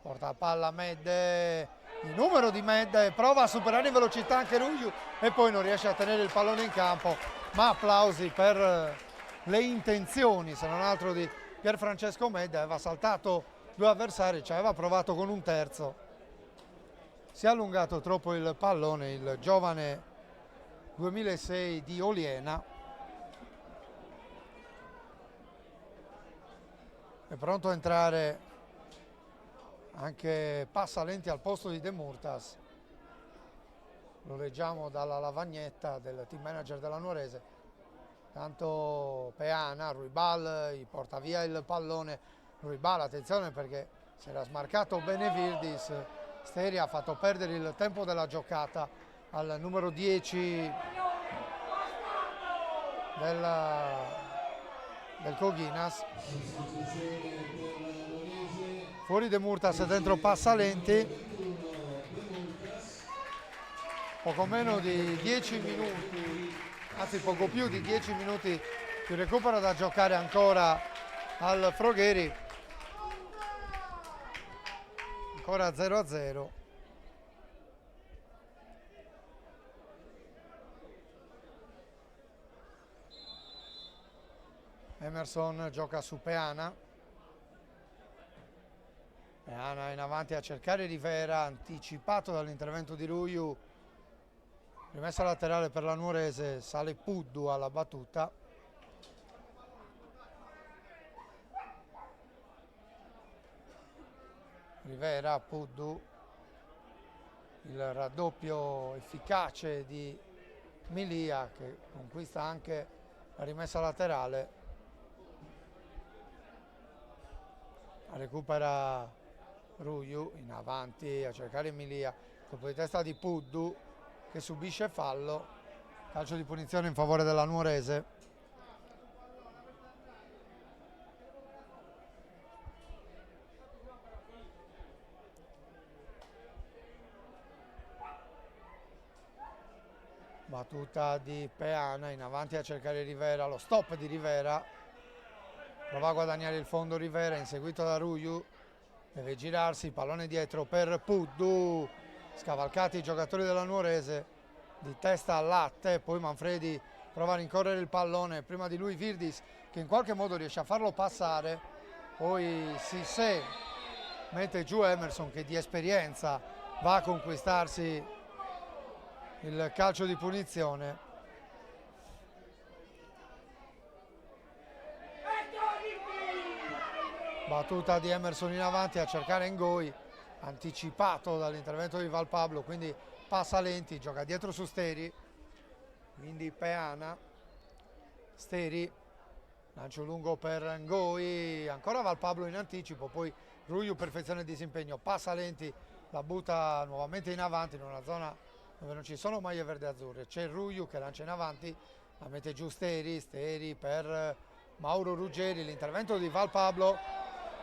porta la palla Medde, il numero di Medde, prova a superare in velocità anche Ruiu e poi non riesce a tenere il pallone in campo, ma applausi per le intenzioni, se non altro di Pierfrancesco Medde, aveva saltato 2 avversari, ci aveva provato con un terzo. Si è allungato troppo il pallone il giovane 2006 di Oliena. È pronto a entrare anche Passalenti al posto di De Murtas. Lo leggiamo dalla lavagnetta del team manager della Nuorese. Tanto Peana, Ruibal, gli porta via il pallone. Ruibal, attenzione perché si era smarcato Benevirdis. Steri ha fatto perdere il tempo della giocata al numero 10 del Koginas. Fuori De Murtas e dentro Passalenti. Poco meno di 10 minuti, anzi poco più di 10 minuti di recupero da giocare ancora al Frogheri. Ancora 0-0. Emerson gioca su Peana. Peana in avanti a cercare Rivera, anticipato dall'intervento di Ruiu. Rimessa laterale per la Nuorese, sale Puddu alla battuta. Rivera, Puddu, il raddoppio efficace di Milia che conquista anche la rimessa laterale, recupera Ruiu in avanti a cercare Milia, colpo di testa di Puddu che subisce fallo, calcio di punizione in favore della Nuorese. Battuta di Peana, in avanti a cercare Rivera, lo stop di Rivera, prova a guadagnare il fondo Rivera, inseguito da Ruiu, deve girarsi, pallone dietro per Puddu, scavalcati i giocatori della Nuorese, di testa al latte, poi Manfredi prova a rincorrere il pallone, prima di lui Virdis che in qualche modo riesce a farlo passare, poi Sissé mette giù Emerson che di esperienza va a conquistarsi il calcio di punizione. Battuta di Emerson in avanti a cercare Ngoi, anticipato dall'intervento di Val Pablo, quindi passa lenti, gioca dietro su Steri, quindi Peana, Steri, lancio lungo per Ngoi, ancora Val Pablo in anticipo, poi Ruiu perfeziona il disimpegno, passa lenti, la butta nuovamente in avanti in una zona dove non ci sono maglie verde azzurre, c'è Ruiu che lancia in avanti, la mette giù Steri per Mauro Ruggeri, l'intervento di Val Pablo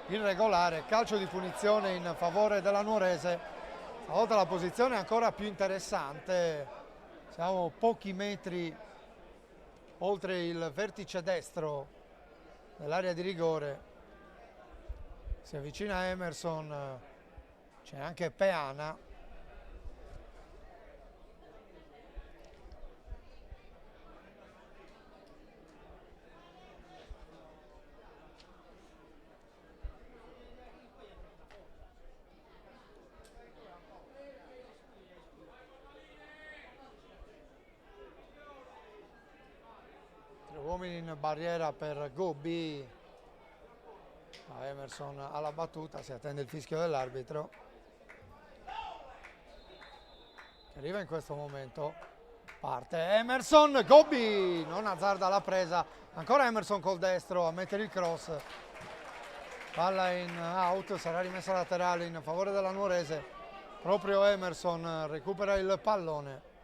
irregolare, calcio di punizione in favore della Nuorese. Stavolta la posizione è ancora più interessante, siamo pochi metri oltre il vertice destro dell'area di rigore, si avvicina Emerson, c'è anche Peana. Uomini in barriera per Gobbi, Emerson alla battuta, si attende il fischio dell'arbitro che arriva in questo momento, parte Emerson, Gobbi non azzarda la presa, ancora Emerson col destro a mettere il cross, palla in out, sarà rimessa laterale in favore della Nuorese, proprio Emerson recupera il pallone.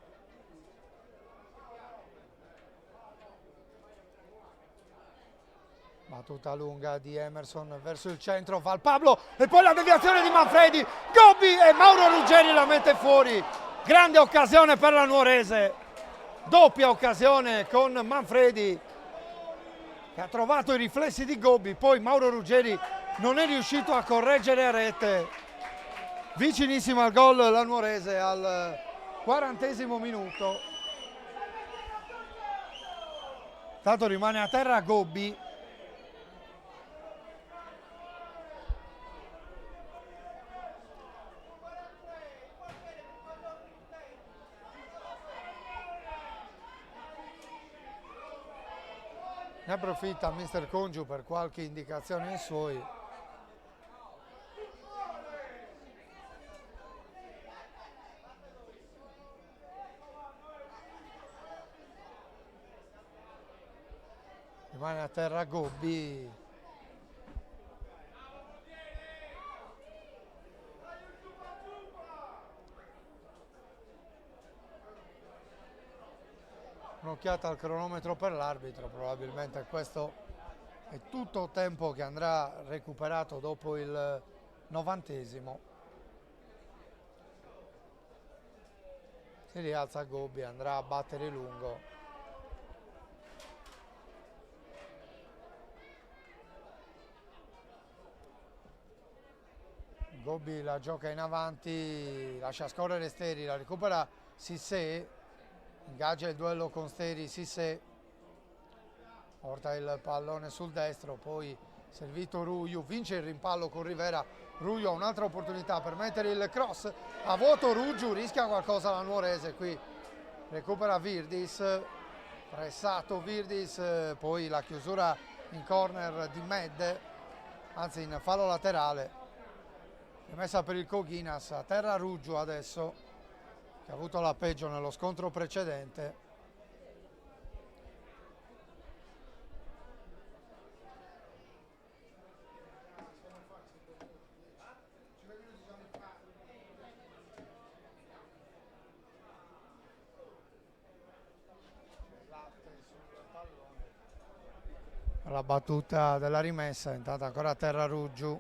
Battuta lunga di Emerson verso il centro, Val Pablo e poi la deviazione di Manfredi, Gobbi e Mauro Ruggeri la mette fuori, grande occasione per la Nuorese, doppia occasione con Manfredi che ha trovato i riflessi di Gobbi, poi Mauro Ruggeri non è riuscito a correggere a rete, vicinissimo al gol la Nuorese al 40° minuto, tanto rimane a terra Gobbi. Ne approfitta mister Congiu per qualche indicazione in suoi. Rimane a terra Gobbi. Un'occhiata al cronometro per l'arbitro, probabilmente questo è tutto tempo che andrà recuperato dopo il 90°. Si rialza Gobbi, andrà a battere lungo. Gobbi la gioca in avanti, lascia scorrere Steri, la recupera Sissé. Ingaggia il duello con Steri, Sissé porta il pallone sul destro, poi servito Ruiu, vince il rimpallo con Rivera, Ruiu ha un'altra opportunità per mettere il cross a vuoto, Rugiu rischia qualcosa la Nuorese, qui recupera Virdis, pressato Virdis, poi la chiusura in corner di Med, anzi in fallo laterale, rimessa per il Coghinas, a terra Rugiu adesso, che ha avuto la peggio nello scontro precedente. La battuta della rimessa, intanto ancora a terra Rugiu.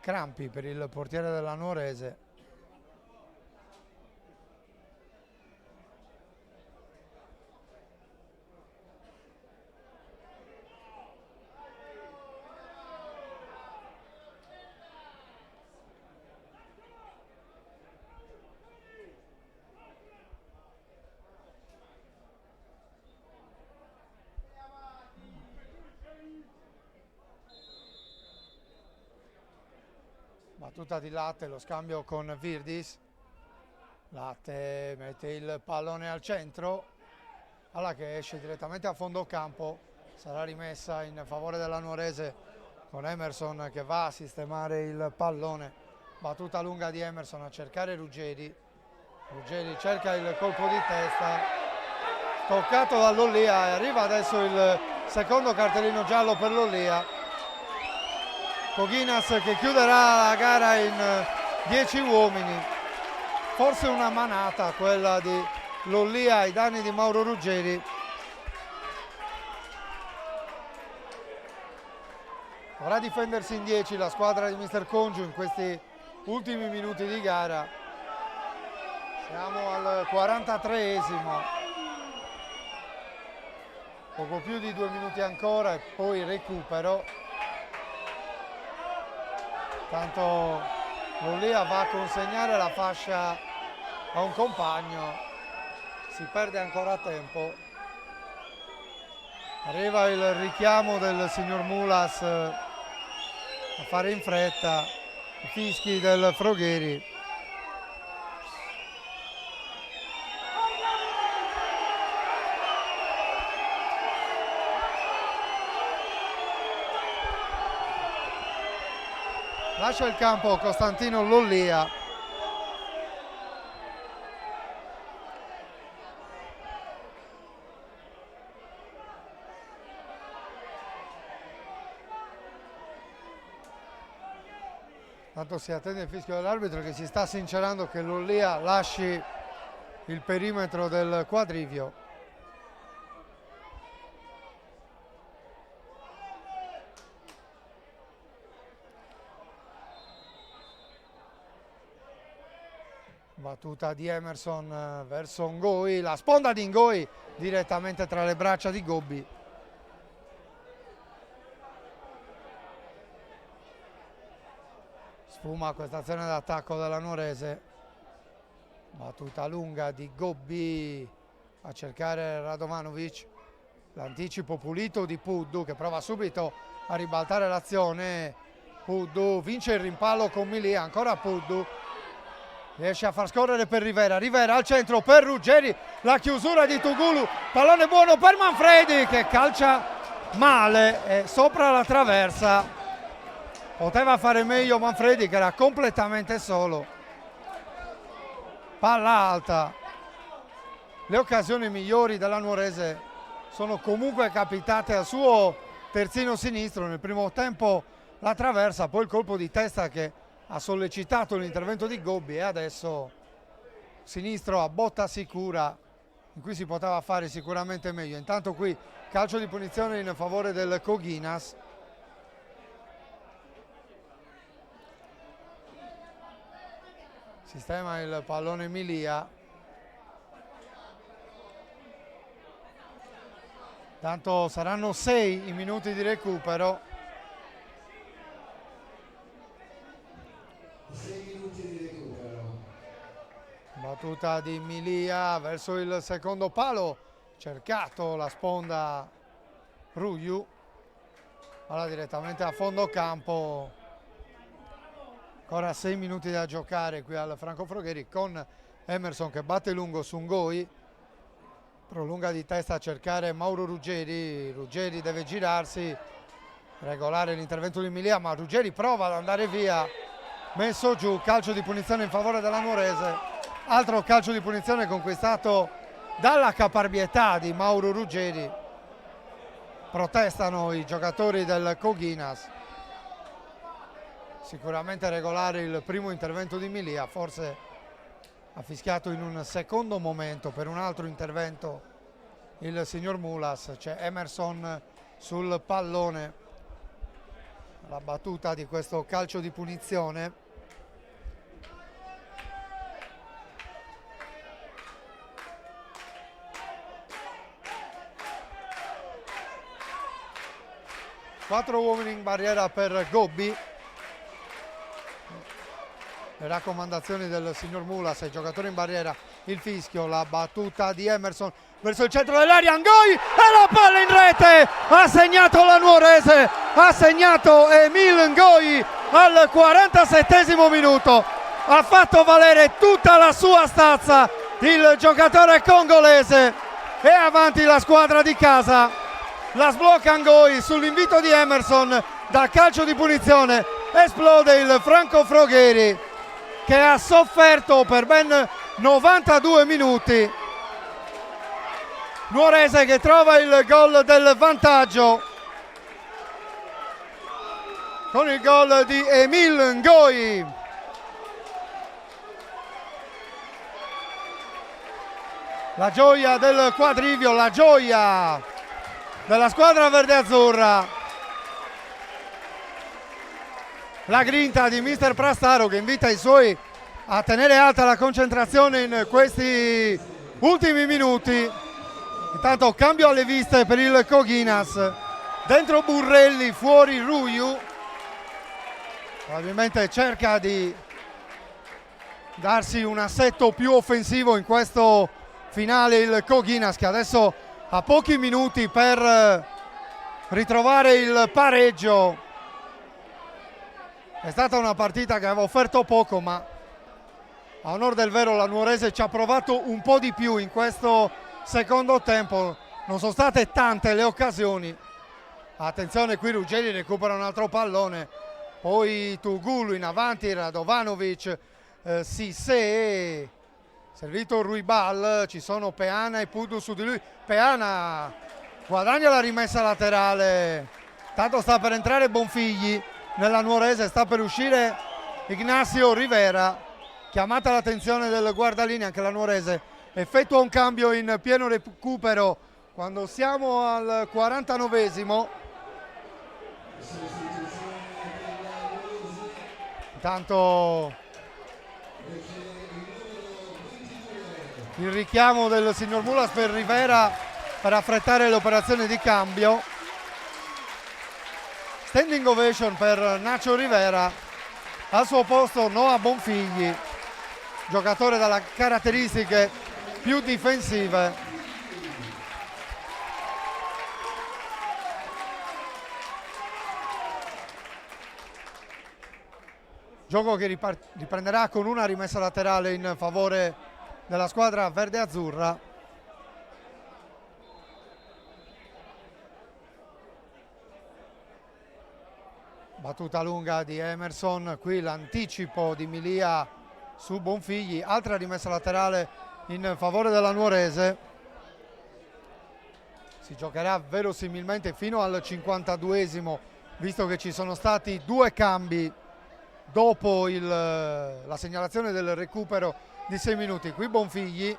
Crampi per il portiere della Nuorese. battuta di Latte, lo scambio con Virdis. Latte mette il pallone al centro, palla che esce direttamente a fondo campo, sarà rimessa in favore della Nuorese con Emerson che va a sistemare il pallone. Battuta lunga di Emerson a cercare Ruggeri. Ruggeri cerca il colpo di testa, toccato da Lollia, e arriva adesso il secondo cartellino giallo per Lollia. Coghinas che chiuderà la gara in 10 uomini. Forse una manata quella di Lollia ai danni di Mauro Ruggeri. Dovrà difendersi in 10 la squadra di Mister Congiu in questi ultimi minuti di gara. Siamo al 43esimo. Poco più di 2 minuti ancora e poi recupero. Tanto Lollia va a consegnare la fascia a un compagno, si perde ancora tempo. Arriva il richiamo del signor Mulas a fare in fretta, i fischi del Frogheri. Lascia il campo Costantino Lollia. Tanto si attende il fischio dell'arbitro che si sta sincerando che Lollia lasci il perimetro del quadrivio. Battuta di Emerson verso Ngoi, la sponda di Ngoi direttamente tra le braccia di Gobbi. Sfuma questa azione d'attacco della Nuorese. Battuta lunga di Gobbi a cercare Radovanovic. L'anticipo pulito di Puddu che prova subito a ribaltare l'azione. Puddu vince il rimpallo con Milia, ancora Puddu. Riesce a far scorrere per Rivera, Rivera al centro per Ruggeri, la chiusura di Tugulu, pallone buono per Manfredi che calcia male e sopra la traversa. Poteva fare meglio Manfredi che era completamente solo. Palla alta. Le occasioni migliori della Nuorese sono comunque capitate al suo terzino sinistro. Nel primo tempo la traversa, poi il colpo di testa che ha sollecitato l'intervento di Gobbi e adesso sinistro a botta sicura in cui si poteva fare sicuramente meglio. Intanto qui calcio di punizione in favore del Coghinas. Sistema il pallone Milia. Tanto saranno 6 i minuti di recupero. 6 minuti di recupero. Battuta di Milia verso il secondo palo, cercato la sponda Ruiu, palla direttamente a fondo campo. Ancora 6 minuti da giocare qui al Franco Frogheri con Emerson che batte lungo su Ngoi, prolunga di testa a cercare Mauro Ruggeri. Ruggeri deve girarsi, regolare l'intervento di Milia, ma Ruggeri prova ad andare via. Messo giù, calcio di punizione in favore della Nuorese, altro calcio di punizione conquistato dalla caparbietà di Mauro Ruggeri. Protestano i giocatori del Coghinas. Sicuramente regolare il primo intervento di Milia, forse ha fischiato in un secondo momento per un altro intervento il signor Mulas. C'è Emerson sul pallone. La battuta di questo calcio di punizione. Quattro uomini in barriera per Gobbi. Le raccomandazioni del signor Mulas ai giocatori in barriera, il fischio, la battuta di Emerson verso il centro dell'area, Ngoi e la palla in rete, ha segnato la Nuorese, ha segnato Emil Ngoi al 47esimo minuto. Ha fatto valere tutta la sua stazza il giocatore congolese e avanti la squadra di casa. La sblocca Ngoi sull'invito di Emerson, da calcio di punizione esplode il Franco Frogheri, che ha sofferto per ben 92 minuti. Nuorese che trova il gol del vantaggio con il gol di Emile Ngoi. La gioia del quadrivio, la gioia della squadra verde-azzurra. La grinta di mister Prastaro, che invita i suoi a tenere alta la concentrazione in questi ultimi minuti. Intanto cambio alle viste per il Coghinas. Dentro Burrelli, fuori Ruiu. Probabilmente cerca di darsi un assetto più offensivo in questo finale il Coghinas, che adesso ha pochi minuti per ritrovare il pareggio. È stata una partita che aveva offerto poco, ma a onor del vero la Nuorese ci ha provato un po' di più in questo secondo tempo. Non sono state tante le occasioni. Attenzione, qui Ruggeri recupera un altro pallone, poi Tugulu in avanti, Radovanovic, Sissé, servito Ruibal, ci sono Peana e Pudu su di lui. Peana guadagna la rimessa laterale, tanto sta per entrare Bonfigli nella Nuorese, sta per uscire Ignacio Rivera. Chiamata l'attenzione del guardalinea, anche la Nuorese effettua un cambio in pieno recupero quando siamo al 49esimo. Intanto il richiamo del signor Mulas per Rivera per affrettare l'operazione di cambio. Standing ovation per Nacho Rivera. Al suo posto Noah Bonfigli, giocatore dalle caratteristiche più difensive. Gioco che riprenderà con una rimessa laterale in favore della squadra verde-azzurra. Battuta lunga di Emerson, qui l'anticipo di Milia su Bonfigli, altra rimessa laterale in favore della Nuorese. Si giocherà verosimilmente fino al 52esimo, visto che ci sono stati due cambi dopo la segnalazione del recupero di 6 minuti. Qui Bonfigli,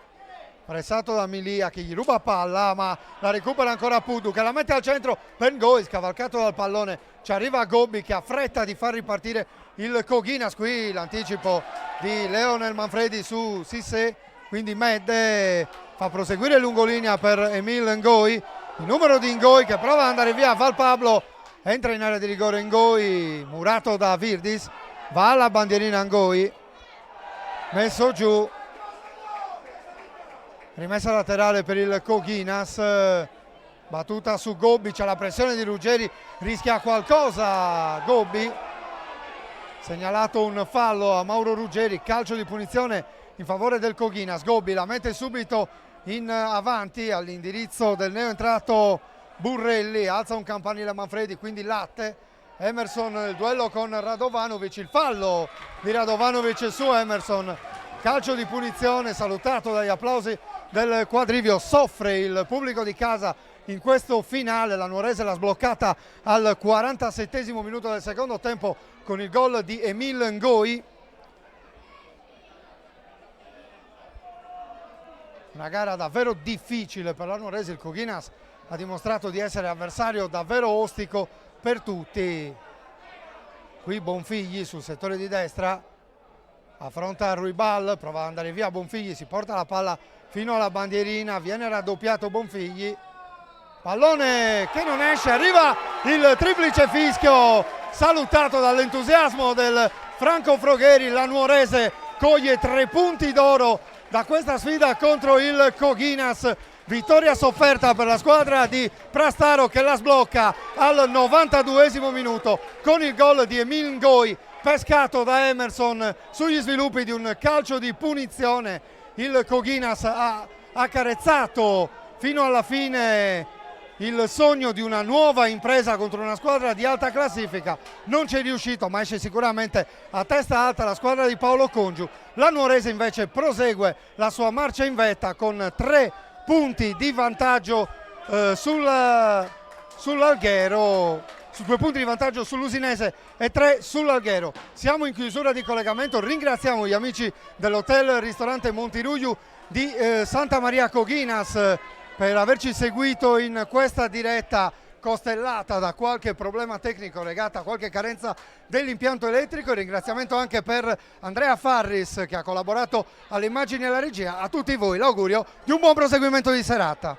pressato da Milia, che gli ruba palla, ma la recupera ancora Pudu, che la mette al centro per Ngoi, scavalcato dal pallone. Ci arriva Gobbi, che ha fretta di far ripartire il Coghinas. Qui l'anticipo di Leonel Manfredi su Sissé, quindi Medde fa proseguire lungolinea per Emile Ngoi. Il numero di Ngoi che prova ad andare via, Val Pablo, entra in area di rigore Ngoi, murato da Virdis, va alla bandierina Ngoi, messo giù. Rimessa laterale per il Coghinas, battuta su Gobbi, c'è la pressione di Ruggeri, rischia qualcosa Gobbi, segnalato un fallo a Mauro Ruggeri, calcio di punizione in favore del Coghinas. Gobbi la mette subito in avanti all'indirizzo del neoentrato Burrelli, alza un campanile Manfredi, quindi latte. Emerson, il duello con Radovanovic, il fallo di Radovanovic su Emerson, calcio di punizione salutato dagli applausi del quadrivio. Soffre il pubblico di casa in questo finale, la Nuorese l'ha sbloccata al 47esimo minuto del secondo tempo con il gol di Emile Ngoi. Una gara davvero difficile per la Nuorese, il Coghinas ha dimostrato di essere avversario davvero ostico per tutti. Qui Bonfigli sul settore di destra, affronta Ruibal, prova ad andare via Bonfigli, si porta la palla fino alla bandierina, viene raddoppiato Bonfigli, pallone che non esce, arriva il triplice fischio salutato dall'entusiasmo del Franco Frogheri. La Nuorese coglie 3 punti d'oro da questa sfida contro il Coghinas vittoria sofferta per la squadra di Prastaro che la sblocca al 92esimo minuto con il gol di Emil Ngoi pescato da Emerson sugli sviluppi di un calcio di punizione. Il Coghinas ha accarezzato fino alla fine il sogno di una nuova impresa contro una squadra di alta classifica. Non ci è riuscito, ma esce sicuramente a testa alta la squadra di Paolo Congiu. La Nuorese invece prosegue la sua marcia in vetta con 3 punti di vantaggio sull'Alghero, su 2 punti di vantaggio sull'Usinese e 3 sull'Alghero. Siamo in chiusura di collegamento, ringraziamo gli amici dell'hotel ristorante Montiruiu di Santa Maria Coghinas per averci seguito in questa diretta costellata da qualche problema tecnico legato a qualche carenza dell'impianto elettrico. Ringraziamento anche per Andrea Farris che ha collaborato alle immagini e alla regia. A tutti voi l'augurio di un buon proseguimento di serata.